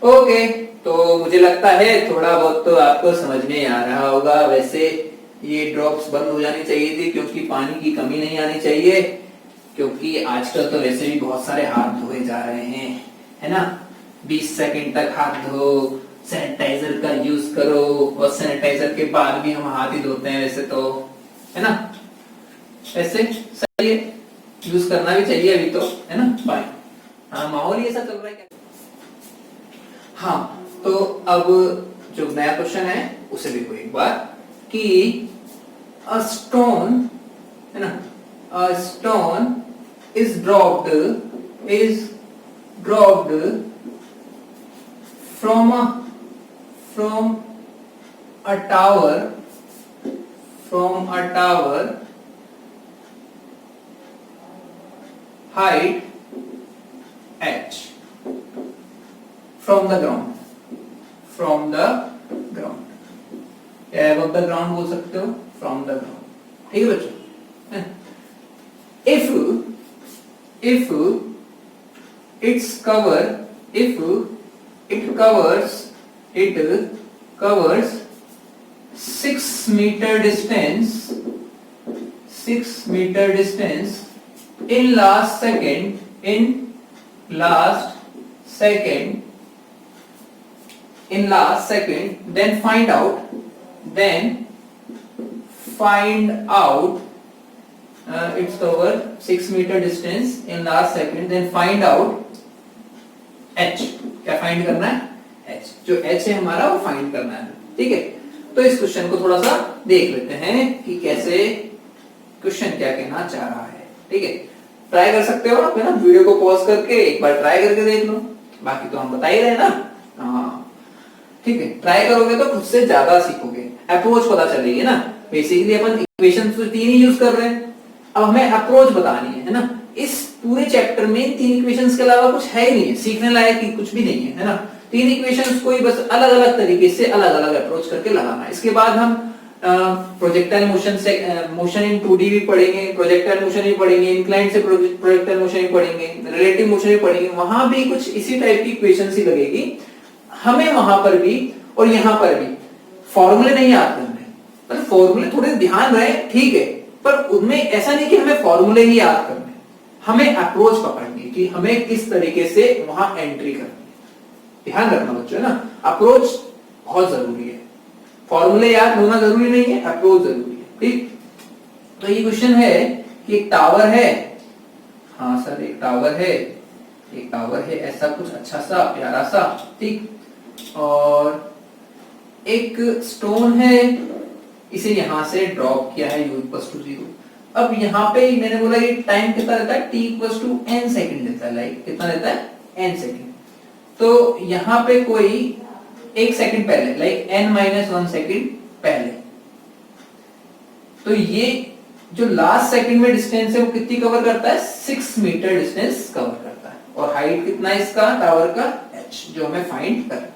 A: ओके। तो मुझे लगता है थोड़ा बहुत तो आपको समझ में आ रहा होगा। वैसे ये ड्रॉप्स बंद हो जानी चाहिए थी क्योंकि पानी की कमी नहीं आनी चाहिए, क्योंकि आजकल तो वैसे भी बहुत सारे हाथ धोए जा रहे हैं, है ना। 20 सेकंड तक हाथ धो, सैनिटाइजर का यूज करो, और सैनिटाइजर के बाद भी हम हाथ ही धोते हैं वैसे तो, है ना। ऐसे सही है, यूज करना भी चाहिए अभी तो, है ना। बाय। हाँ, माहौल ये सब चल रहा है क्या। हाँ, तो अब जो नया क्वेश्चन है उसे देखो एक बार कि अ स्टोन, है ना, a stone is dropped from a tower height h from the ground या above the ground बोल सकते हो, from the ground। ठीक है बच्चों। if it covers 6 meter distance in last second, then find out it's cover 6 meter distance in last second, then find out h। क्या find करना है, h। जो h है हमारा वो फाइंड करना है। ठीक है, तो इस क्वेश्चन को थोड़ा सा देख लेते हैं कि कैसे क्वेश्चन क्या कहना चाह रहा है। ठीक है, ट्राई कर सकते हो आप, है ना, वीडियो को पॉज करके एक बार ट्राई करके देख लो, बाकी तो हम बता ही रहे ना। हाँ ठीक है, ट्राई करोगे तो खुद से ज्यादा सीखोगे, अप्रोच पता चलेगी ना। बेसिकली अपन इक्वेशन तो 3 ही यूज कर रहे हैं, अब हमें अप्रोच बतानी है ना। इस पूरे चैप्टर में 3 इक्वेशंस के अलावा कुछ है ही नहीं है, सीखने लायक कुछ भी नहीं है ना। 3 इक्वेशंस को ही बस अलग अलग तरीके से अलग अलग अप्रोच करके लगाना है। इसके बाद हम प्रोजेक्टाइल मोशन से मोशन इन 2D भी पढ़ेंगे, प्रोजेक्टाइल मोशन भी पढ़ेंगे, इंक्लाइंड से प्रोजेक्टाइल मोशन भी पढ़ेंगे, रिलेटिव मोशन भी पढ़ेंगे। वहां भी कुछ इसी टाइप की इक्वेशंस ही लगेगी हमें, वहां पर भी और यहां पर भी। फॉर्मूले नहीं याद करने, मतलब फॉर्मूले थोड़े ध्यान रहे ठीक है, पर उनमें ऐसा नहीं कि हमें फॉर्मूले ही याद करने, हमें अप्रोच पकड़नी कि हमें किस तरीके से वहां एंट्री करनी है। ध्यान रखना बच्चों, है ना, अप्रोच बहुत जरूरी है। फॉर्मूले याद होना जरूरी नहीं है, अप्रोच जरूरी है। ठीक, तो ये क्वेश्चन है कि एक टावर है, हाँ सर एक टावर है ऐसा कुछ अच्छा सा प्यारा सा, ठीक, और एक स्टोन है, इसे यहां से ड्रॉप किया है u = 0। अब यहाँ पे मैंने बोला ये टाइम कितना रहता है, t = n सेकंड लेता है, लाइक कितना रहता है n सेकंड। तो यहाँ पे कोई 1 सेकंड पहले, लाइक n-1 सेकंड पहले, तो ये जो लास्ट सेकंड में डिस्टेंस है वो कितनी कवर करता है, 6 मीटर डिस्टेंस कवर करता है। और हाइट कितना है इसका टावर का, h, जो हमें फाइंड करना है।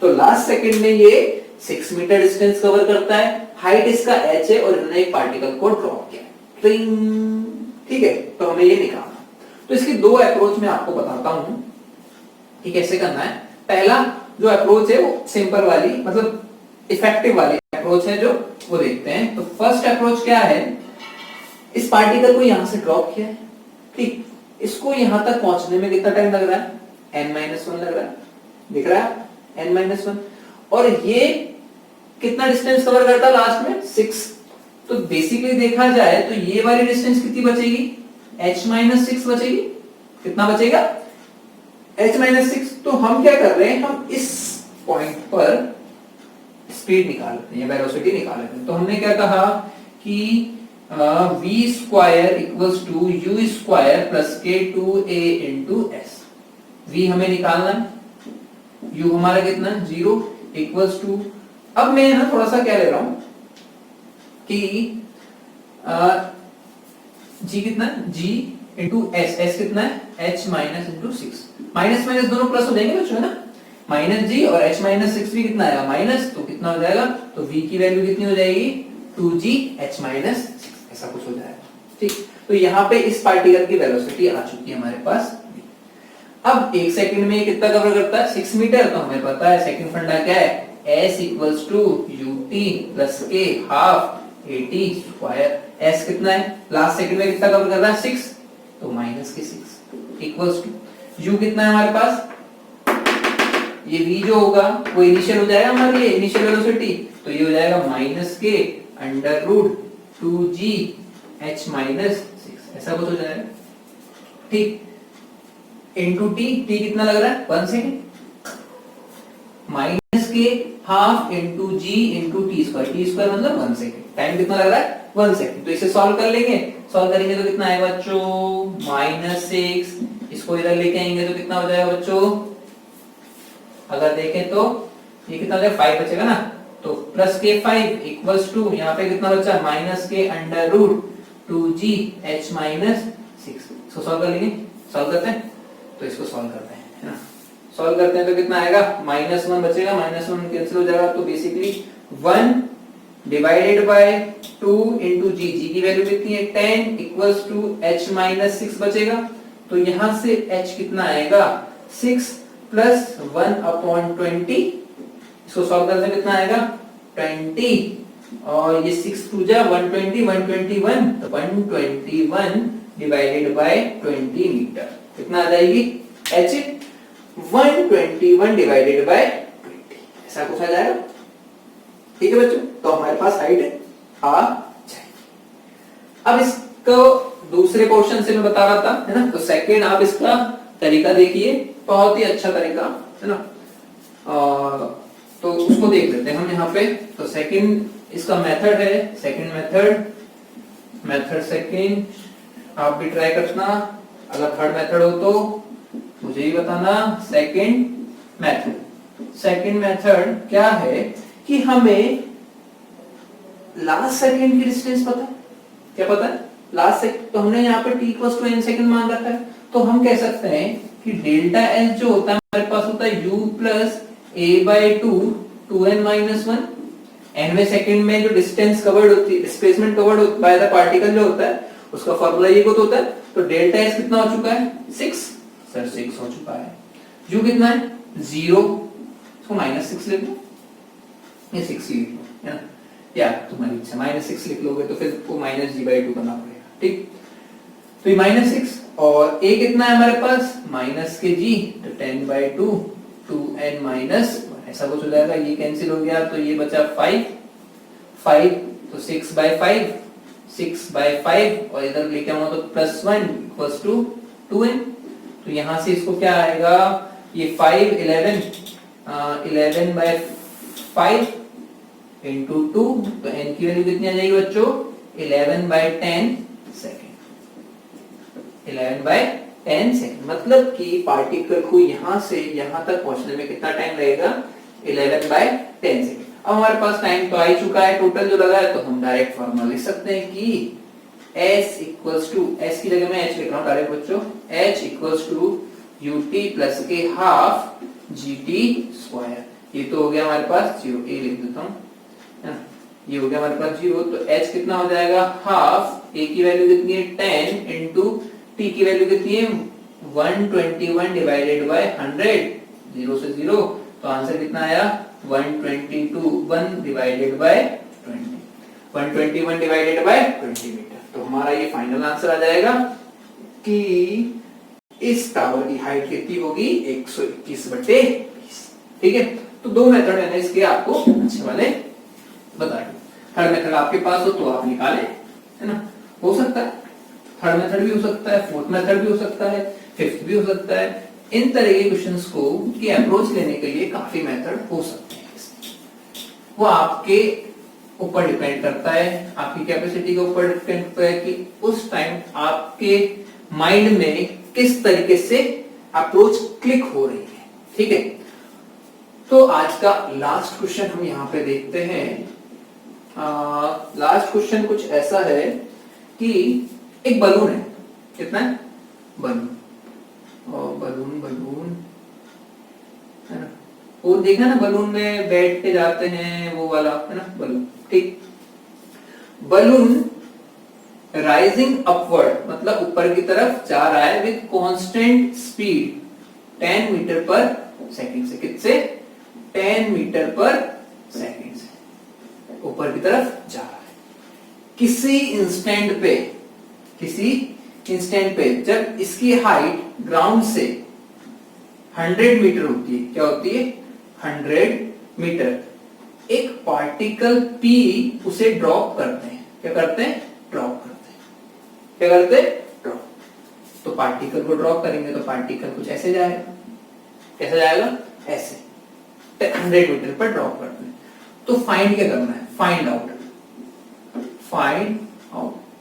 A: तो लास्ट सेकंड में ये 6 मीटर डिस्टेंस कवर करता है, हाइट इसका h है, और इन्होंने एक पार्टिकल को ड्रॉप किया। ठीक है, तो हमें ये निकालना। तो इसकी 2 अप्रोच मैं आपको बताता हूं कि कैसे करना है। पहला जो अप्रोच है वो सिंपल वाली, मतलब इफेक्टिव वाली अप्रोच है जो, वो देखते हैं। तो फर्स्ट अप्रोच क्या है, इस पार्टिकल को यहां से ड्रॉप किया है, ठीक, इसको यहां तक पहुंचने में कितना टाइम लग रहा है, n-1 लग रहा है, दिख रहा है n-1। और ये कितना डिस्टेंस कवर करता है लास्ट में, 6। तो बेसिकली देखा जाए तो ये वाली डिस्टेंस कितनी बचेगी, h-6 बचेगी। कितना बचेगा, h-6। तो हम क्या कर रहे हैं, हम इस पॉइंट पर स्पीड निकाल लेते हैं, वेलोसिटी निकाल लेते हैं। तो हमने क्या कहा कि v² = u² + k2a × s। v हमें निकालना है, u हमारा कितना 0 = अब मैं ना थोड़ा सा क्या ले रहा हूं कि g कितना, g इंटू एस, एस कितना है h minus into 6, minus minus दोनों प्लस हो जाएंगे बच्चों, है ना, माइनस जी और h माइनस 6 भी कितना आएगा माइनस, तो कितना हो जाएगा, तो v की वैल्यू कितनी हो जाएगी 2g h माइनस 6, ऐसा कुछ हो जाएगा। ठीक, तो यहाँ पे इस पार्टिकल की वेलोसिटी आ चुकी है हमारे पास। अब एक सेकंड में कितना कवर करता है 6 मीटर, तो हमें पता है सेकंड फंडा क्या है, s equals to ut plus k half at square. s कितना है लास्ट सेकंड में कितना कवर कर रहा है 6, तो माइनस के 6 इक्वल्स टू u कितना है हमारे पास, ये v जो होगा वो इनिशियल हो जाएगा हमारे लिए, इनिशियल वेलोसिटी, तो ये हो जाएगा माइनस के under root 2g h minus 6, ऐसा कुछ हो जाएगा। ठीक, इनटू टी, टी कितना लग रहा है 1 सेकंड, माइनस के हाफ इनटू जी इनटू टी स्क्वायर मतलब 1 सेकंड, टाइम कितना लग रहा है 1 सेकंड। तो इसे सॉल्व कर लेंगे, सॉल्व करेंगे तो कितना आएगा बच्चों -6, इसको इधर लेके आएंगे तो कितना हो जाएगा बच्चों, अगर देखें तो ये कितना हो जाएगा 5 बचेगा ना, तो प्लस के 5 इक्वल्स टू यहाँ पे कितना बचा माइनस के under root 2g h minus 6, इसको सॉल्व कर लेंगे, सॉल्व करते हैं, तो इसको सॉल्व करते हैं, है ना, सॉल्व करते हैं तो कितना आएगा -1 बचेगा, -1 कैंसिल हो जाएगा, तो बेसिकली 1 डिवाइडेड बाय 2 इंटू जी, जी की वैल्यू कितनी है 10 इक्वल्स टू h माइनस 6 बचेगा, तो यहां से h कितना आएगा 6 प्लस 1 अपॉन 20, इसको सॉल्व करने कितना आएगा 20, और ये 6 टू जा 120, 121, तो 121 डिवाइडेड बाय 20 मीटर, कितना आ जाएगी h 121 डिवाइडेड बाय 20, ऐसा कुछ आ जाएगा। ठीक है बच्चों, तो हमारे पास हाइट आ जाएगी। अब इसको दूसरे क्वेश्चन से मैं बता रहा था, है ना, तो सेकंड आप इसका तरीका देखिए, बहुत ही अच्छा तरीका है ना, तो उसको देख लेते हैं हम यहाँ पे। तो सेकंड इसका मेथड है, सेकंड मेथड सेकंड आप भी ट्राई करना, अगर थर्ड मेथड हो तो मुझे ही बताना। सेकंड मेथड क्या है कि हमें लास्ट सेकंड की डिस्टेंस पता है, क्या पता है लास्ट सेकंड, तो हमने यहाँ पे t equals to n second मान रखा है, तो हम कह सकते हैं कि डेल्टा s जो होता है हमारे पास होता है u plus a by 2n minus 1, nवें सेकंड में जो डिस्टेंस कवर्ड होती है, displacement covered by the particle जो होता है उसका फॉर्मूला ये कुछ होता है, तो डेल्टा s कितना हो चुका है 6, सर 6 हो चुका है, u कितना है 0, इसको -6 लिख लो, ये 6 लिख लो, है ना, या तुम्हारी इच्छा -6 लिख लोगे तो फिर वो -g/2 करना पड़ेगा। ठीक, तो ये -6 और a कितना है हमारे पास माइनस के g, तो 10/2 2n माइनस 1, ऐसा कुछ हो जाएगा, ये कैंसिल हो गया, तो ये बचा 5 तो 6/5 और इधर लेके आऊंगा तो +1 इक्वल्स टू 2n, तो यहां से इसको क्या आएगा, ये 11/5 इंटू 2, तो n की वैल्यू कितनी आ जाएगी बच्चों 11/10 सेकेंड, 11/10 सेकेंड, मतलब कि पार्टिकल को यहां से यहां तक पहुंचने में कितना टाइम लगेगा 11/10 सेकेंड। अब हमारे पास टाइम तो आ ही चुका है टोटल जो लगा है, तो हम डायरेक्ट फॉर्मूला लिख सकते हैं कि s इक्वल्स टू, s की जगह मैं h लिख रहा हूं डायरेक्ट बच्चों, h equals to ut plus के हाफ gt स्क्वायर, ये तो हो गया हमारे पास 0, a लिख देता हूं, है ना, ये हो गया हमारे पास 0, तो h कितना हो जाएगा हाफ, a की वैल्यू कितनी है 10 इंटू t की वैल्यू कितनी है 121 डिवाइडेड बाय 100, 0 से 0, तो आंसर कितना आया 121 divided by 20, 121 divided by 20 metre, तो हमारा ये फाइनल आंसर आ जाएगा कि इस टावर की हाइट कितनी होगी 121/20। ठीक है, तो दो मेथड मैंने इसके आपको अच्छे वाले बता दिए। थर्ड मेथड आपके पास हो तो आप निकालें, है ना, हो सकता है थर्ड मेथड भी हो सकता है, फोर्थ मेथड भी हो सकता है, फिफ्थ भी हो सकता है, इन तरह के क्वेश्चंस को की अप्रोच लेने के लिए काफी मेथड हो सकते हैं, वो आपके ऊपर डिपेंड करता है, आपकी कैपेसिटी के ऊपर डिपेंड करता है कि उस टाइम आपके माइंड में किस तरीके से अप्रोच क्लिक हो रही है। ठीक है, तो आज का लास्ट क्वेश्चन हम यहाँ पे देखते हैं। लास्ट क्वेश्चन कुछ ऐसा है कि एक बलून है, कितना है बलून, और बलून बलून है ना, वो देखा ना बलून में बैठ के जाते हैं वो वाला है ना बलून, ठीक। बलून राइजिंग अपवर्ड मतलब ऊपर की तरफ जा रहा है विद कांस्टेंट स्पीड 10 मीटर पर सेकंड से, कितने 10 मीटर पर सेकंड से ऊपर की तरफ जा रहा है। किसी इंस्टेंट पे जब इसकी हाइट ग्राउंड से 100 मीटर होती है, क्या होती है 100 मीटर, एक पार्टिकल P उसे ड्रॉप करते हैं, क्या करते हैं ड्रॉप करते हैं, क्या करते हैं ड्रॉप। तो पार्टिकल को ड्रॉप करेंगे तो पार्टिकल कुछ ऐसे जाएगा, कैसे जाएगा ऐसे, 100 मीटर पर ड्रॉप करते हैं। तो फाइंड क्या करना है, फाइंड आउट।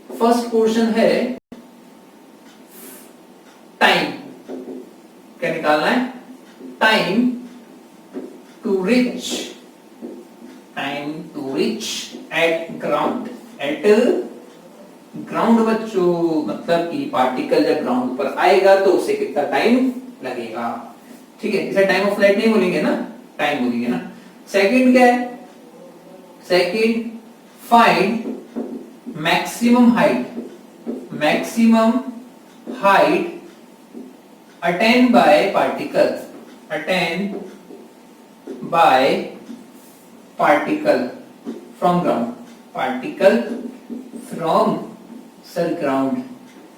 A: फर्स्ट क्वेश्चन है टाइम, क्या निकालना है, time to reach at ground, बच्चों मतलब कि पार्टिकल जब ग्राउंड पर आएगा तो उसे कितना टाइम लगेगा, ठीक है। इसे टाइम ऑफ फ्लाइट नहीं बोलेंगे ना, टाइम बोलेंगे ना। सेकंड क्या है, second find maximum height attain by particle from ground,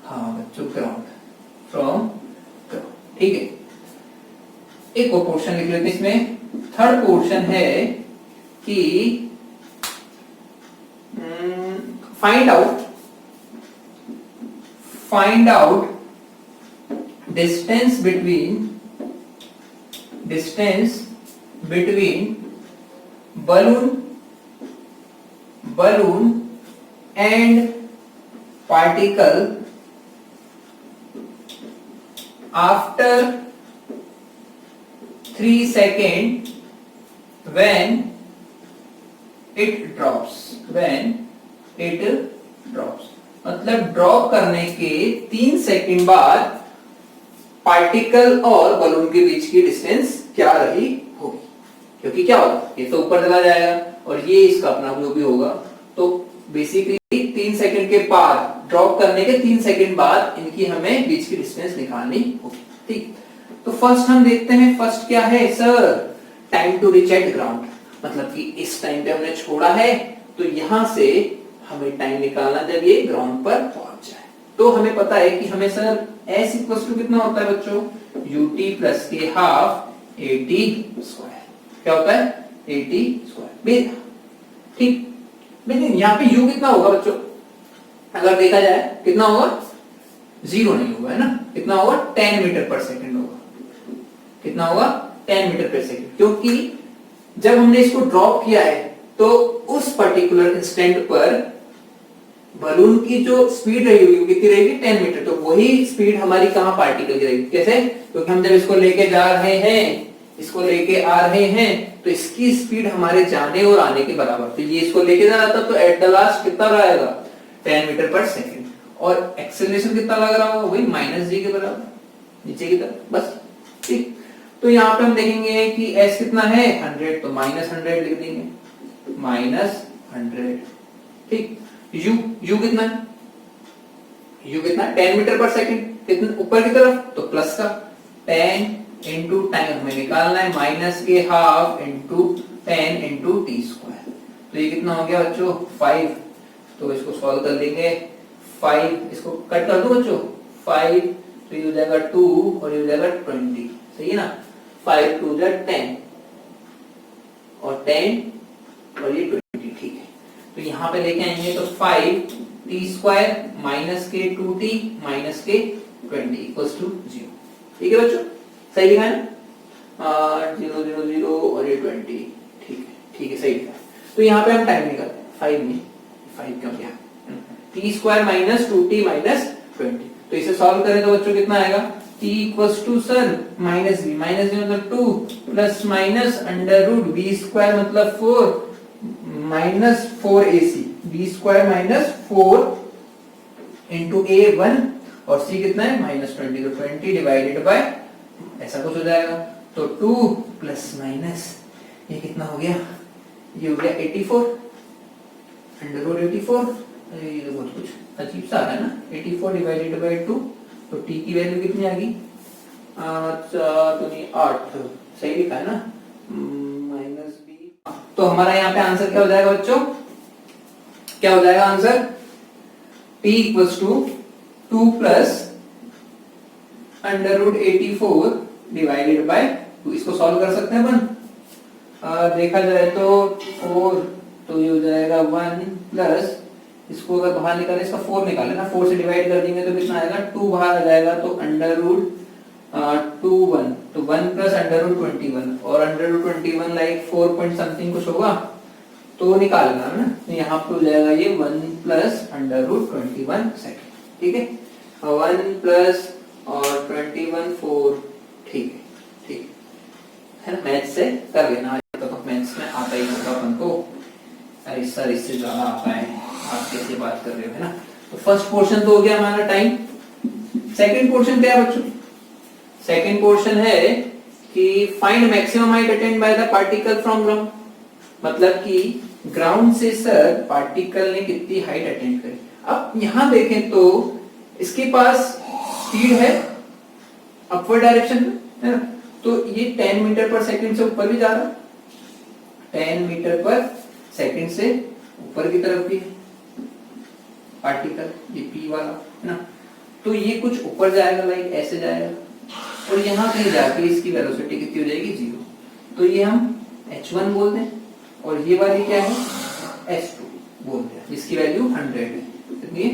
A: हाँ बच्चों ग्राउंड, फ्रॉम ग्राउंड, ठीक है। एक और पोर्शन लिख लेते हैं इसमें। थर्ड पोर्शन है कि find out distance between balloon and particle after 3 seconds when it drops, मतलब ड्रॉप करने के 3 सेकंड बाद पार्टिकल और बलून के बीच की डिस्टेंस क्या रही होगी, क्योंकि क्या होगा ये तो ऊपर चला जाएगा और ये इसका अपना जो भी होगा, तो बेसिकली 3 सेकंड के बाद, ड्रॉप करने के 3 सेकंड बाद इनकी हमें बीच की डिस्टेंस निकालनी होगी, ठीक। तो फर्स्ट हम देखते हैं, फर्स्ट क्या है sir, time to reach at ground, मतलब कि इस टाइम पे हमने छोड़ा है तो यहां से हमें टाइम निकालना जब ये ग्राउंड पर पहुंच जाए। तो हमें पता है कि हमें सर s इक्वल्स टू कितना होता है बच्चों, ut प्लस के हाफ at स्क्वायर, क्या होता है 80 स्क्वायर, ठीक। लेकिन यहाँ पे u कितना होगा बच्चों, अगर देखा जाए कितना होगा, 0 नहीं होगा है ना, कितना होगा 10 मीटर पर सेकंड होगा, कितना होगा 10 मीटर पर सेकंड, क्योंकि जब हमने इसको ड्रॉप किया है तो उस पर्टिकुलर इंस्टेंट पर बलून की जो स्पीड रही होगी कितनी रहेगी 10 मीटर, तो वही स्पीड हमारी कहां पार्टिकल की रहेगी, कैसे, क्योंकि हम जब इसको लेके जा रहे हैं, इसको लेके आ रहे हैं तो इसकी स्पीड हमारे जाने और आने के बराबर, तो ये इसको लेके जा रहा था तो एट द लास्ट कितना रहेगा 10 मीटर पर सेकंड, और एक्सेलरेशन कितना लग रहा होगा, वही -g के बराबर नीचे की तरफ, बस ठीक। तो यहाँ पे हम देखेंगे कि s कितना है 100, तो -100 लिख देंगे, -100, ठीक। u कितना है, u कितना 10 मीटर पर सेकंड, कितना ऊपर की तरफ, तो प्लस का 10 इंटू टाइम हमें निकालना है, माइनस के half into 10 into T square, तो ये कितना हो गया बच्चों 5, तो इसको सॉल्व कर लेंगे, 5 इसको कट कर दो बच्चों, 5 तो ये हो जाएगा 2 और ये हो जाएगा 20, सही है ना, 5 2 10 और 10 और ये 20, ठीक है। तो यहाँ पे लेके आएंगे तो 5 टी स्क्वायर माइनस के 2t माइनस के 20 इक्वल्स टू 0, ठीक है बच्चों, सही लिखा है ना, 0 0 0 और ये 20, ठीक है सही लिखा है। तो यहाँ पे हम टाइम निकालते हैं, 5 नहीं 5 क्यों किया, T square minus 2t minus 20, तो इसे सॉल्व करें तो बच्चों कितना आएगा, t equals to sir -b मतलब 2 plus minus under root b square मतलब 4 minus 4ac, b square minus 4 into a 1 और c कितना है -20, तो 20 डिवाइडेड बाय ऐसा कुछ हो जाएगा। तो 2 प्लस माइनस ये कितना हो गया, ये हो गया 84 अंडर 84। ये तो बहुत कुछ अजीब सा आ रहा है ना, 84 डिवाइडेड बाय 2, तो t की वैल्यू कितनी आ गई, अच्छा तो नहीं 8 सही लिखा है ना, -b। तो हमारा यहाँ पे आंसर क्या हो जाएगा बच्चों, क्या हो जाएगा answer, t equals to 2 plus under 84 divided by 2। इसको सॉल्व कर सकते हैं अपन, देखा जाए तो 4, तो ये हो जाएगा 1 प्लस, इसको अगर बाहर निकाले इसका 4 निकाले ना, 4 से डिवाइड कर देंगे तो कितना आएगा, 2 बाहर आ जाएगा, तो अंडर रूट 2 1, तो 1 प्लस अंडर रूट 21, और under root 21 like 4 point something कुछ होगा तो निकालना है ना, तो यहाँ पे हो जाएगा ये 1 प्लस अंडर रूट 21 सेकेंड, ठीक है, 1 प्लस और 21 4, ठीक है, ठीक है ना, मैथ से कर लेना, तो मैथ्स में आता ही होगा अपन को, अरे सर इससे ज्यादा आता है, आप कैसे बात कर रहे हो, है ना। तो फर्स्ट पोर्शन तो हो गया हमारा टाइम। सेकंड पोर्शन क्या है बच्चों, सेकंड पोर्शन है कि find maximum height attend bye the particle from ground, मतलब कि ग्राउंड से सर पार्टिकल ने कितनी हाइट अटेंड करी। अब यहां देखें तो इसके पास स्पीड है अपवर्ड डायरेक्शन में, है ना, तो ये 10 मीटर पर सेकंड से ऊपर भी जा रहा है, 10 मीटर पर सेकंड से ऊपर की तरफ भी है पार्टिकल, ये p वाला, है ना, तो ये कुछ ऊपर जाएगा, लाइक ऐसे जाएगा, और यहाँ कहीं जाके इसकी वेलोसिटी कितनी हो जाएगी 0, तो ये हम h1 बोलते हैं, और ये वाली क्या है h2 बोलते हैं, जिसकी वैल्यू 100 है, कितनी है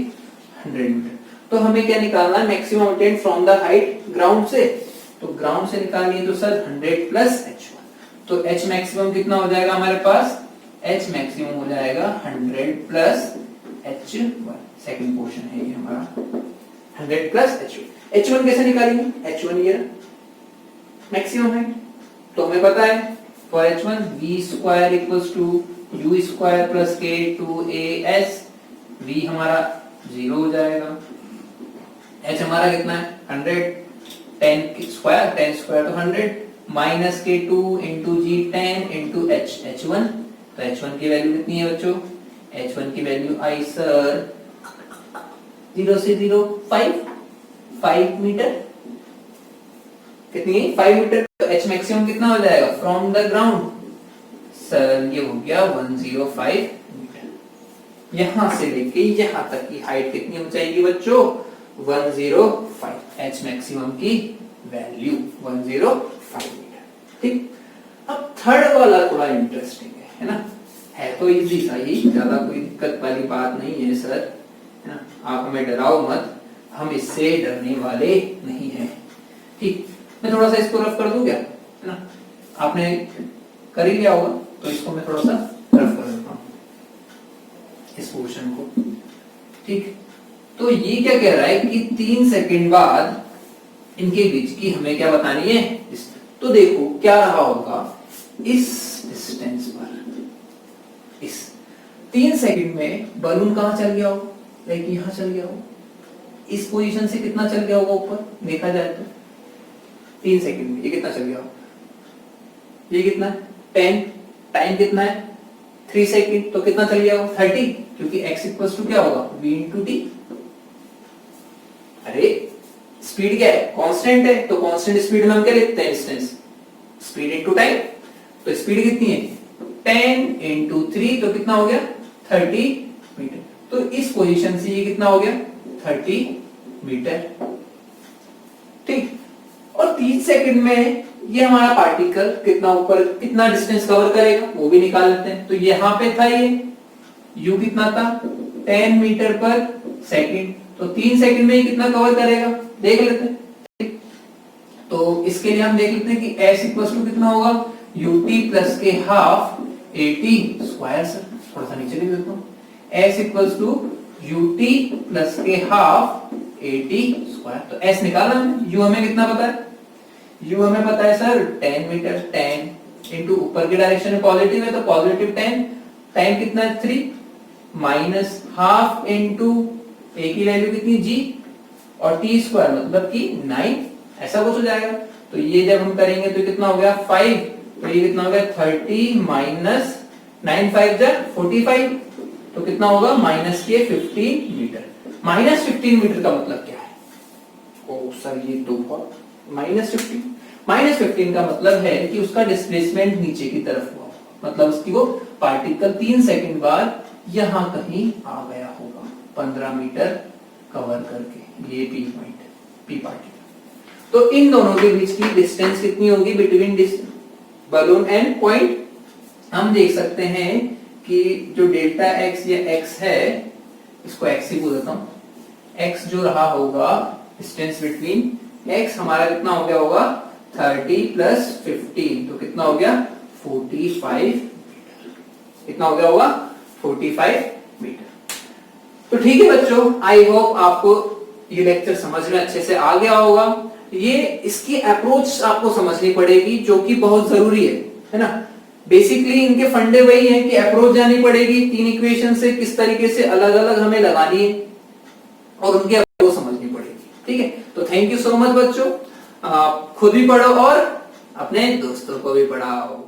A: 100 मीटर। तो हमें क्या निकालना है, maximum attend from the height ground से, तो ग्राउंड से निकालिए तो सर 100 प्लस h1, तो h मैक्सिमम कितना हो जाएगा हमारे पास, h मैक्सिमम हो जाएगा 100 प्लस h1, सेकंड पोर्शन है ये हमारा 100 प्लस h1। h1 कैसे निकालेंगे, h1 ये मैक्सिमम है, तो हमें पता है for h1 v square equals to u square plus k 2as, v हमारा 0 हो जाएगा, h हमारा कितना है 100, 10 स्क्वायर तो 100 माइनस के 2 इंटू जी 10 इंटू h1, तो h1 की वैल्यू कितनी है बच्चों, h1 की वैल्यू आई सर 0 से 0 5 मीटर, कितनी है 5 मीटर, तो h मैक्सिमम कितना हो जाएगा फ्रॉम द ग्राउंड, सर ये हो गया 105 मीटर। यहां से लेके यहां तक की हाइट कितनी हो जाएगी बच्चों, 105, h मैक्सिमम की वैल्यू 105 मीटर, ठीक। अब थर्ड वाला थोड़ा इंटरेस्टिंग है ना, है तो इजी सा ही, ज्यादा कोई दिक्कत वाली बात नहीं है सर, है ना, आप हमें डराओ मत, हम इससे डरने वाले नहीं हैं, ठीक। मैं थोड़ा सा इसको रफ कर दूं क्या, है ना, आपने कर ही लिया होगा, तो इसको मैं थोड़ा सा रफ कर देता हूं इस पोर्शन को, ठीक। तो ये क्या कह रहा है कि 3 सेकंड बाद इनके बीच की हमें क्या बतानी है, तो देखो क्या रहा होगा, इस डिस्टेंस पर इस 3 सेकंड में बलून कहां चल गया हो, लाइक यहां चल गया हो, इस पोजीशन से कितना चल गया होगा ऊपर, देखा जाए तो 3 सेकंड में ये कितना चल गया हो, ये कितना 10, टाइम कितना है 3 सेकंड, तो कितना चल गया हो 30, क्योंकि x इक्वल्स टू क्या होगा v इंटू टी, अरे स्पीड क्या है कांस्टेंट है, तो कांस्टेंट स्पीड में हम क्या लिखते हैं डिस्टेंस, स्पीड इनटू टाइम, तो स्पीड कितनी है 10 इंटू 3, तो कितना हो गया 30 मीटर, तो इस पोजीशन से ये कितना हो गया 30 मीटर, ठीक। और 3 सेकंड में ये हमारा पार्टिकल कितना ऊपर कितना डिस्टेंस कवर करेगा वो भी निकाल लेते हैं, तो यहां पे था ये u कितना था 10 मीटर पर सेकंड, तो 3 सेकंड में ये कितना कवर करेगा देख लेते हैं, तो इसके लिए हम देख लेते हैं कि s इक्वल्स टू कितना होगा ut प्लस के हाफ 80 स्क्वायर, सर थोड़ा सा नीचे लिख देता हूं, s equals to ut plus के हाफ 80 स्क्वायर, तो s निकाला हमने, u हमें कितना पता है, u हमें पता है सर 10 मीटर, 10 इंटू ऊपर की डायरेक्शन में पॉजिटिव है तो पॉजिटिव 10, टाइम कितना है 3 माइनस हाफ इंटू a की वैल्यू कितनी g, और टी स्क्वायर मतलब कि 9, ऐसा कुछ हो जाएगा। तो ये जब हम करेंगे तो कितना हो गया 5, तो ये कितना हो गया 30 माइनस 9 5 जा 45, तो कितना होगा माइनस के 15 मीटर। माइनस 15 मीटर का मतलब क्या है? ओ सर ये तो बहुत माइनस 15 का मतलब है कि उसका डिस्प्लेसमेंट नीचे की तरफ हुआ, मतलब उसकी वो पार्टिकल 3 सेकंड बाद यहां कहीं आ गया होगा 15 मीटर कवर करके, ये पी पॉइंट पी पार्टिकल। तो इन दोनों के बीच की डिस्टेंस कितनी होगी बिटवीन बलून एंड पॉइंट? हम देख सकते हैं कि जो डेल्टा एक्स या एक्स है, इसको एक्स ही बोल देता हूं, एक्स जो रहा होगा डिस्टेंस बिटवीन एक्स हमारा कितना हो गया होगा 30 प्लस 15, तो कितना हो गया 45 मीटर। कितना हो गया होगा 45 मीटर। तो ठीक है बच्चों, आई होप आपको ये लेक्चर समझ में अच्छे से आ गया होगा। ये इसकी अप्रोच आपको समझनी पड़ेगी जो कि बहुत जरूरी है ना। बेसिकली इनके फंडे वही है कि अप्रोच जानी पड़ेगी, 3 इक्वेशन से किस तरीके से अलग अलग हमें लगानी है और उनकी अप्रोच समझनी पड़ेगी। ठीक है, तो थैंक यू सो मच बच्चों, खुद भी पढ़ो और अपने दोस्तों को भी पढ़ाओ।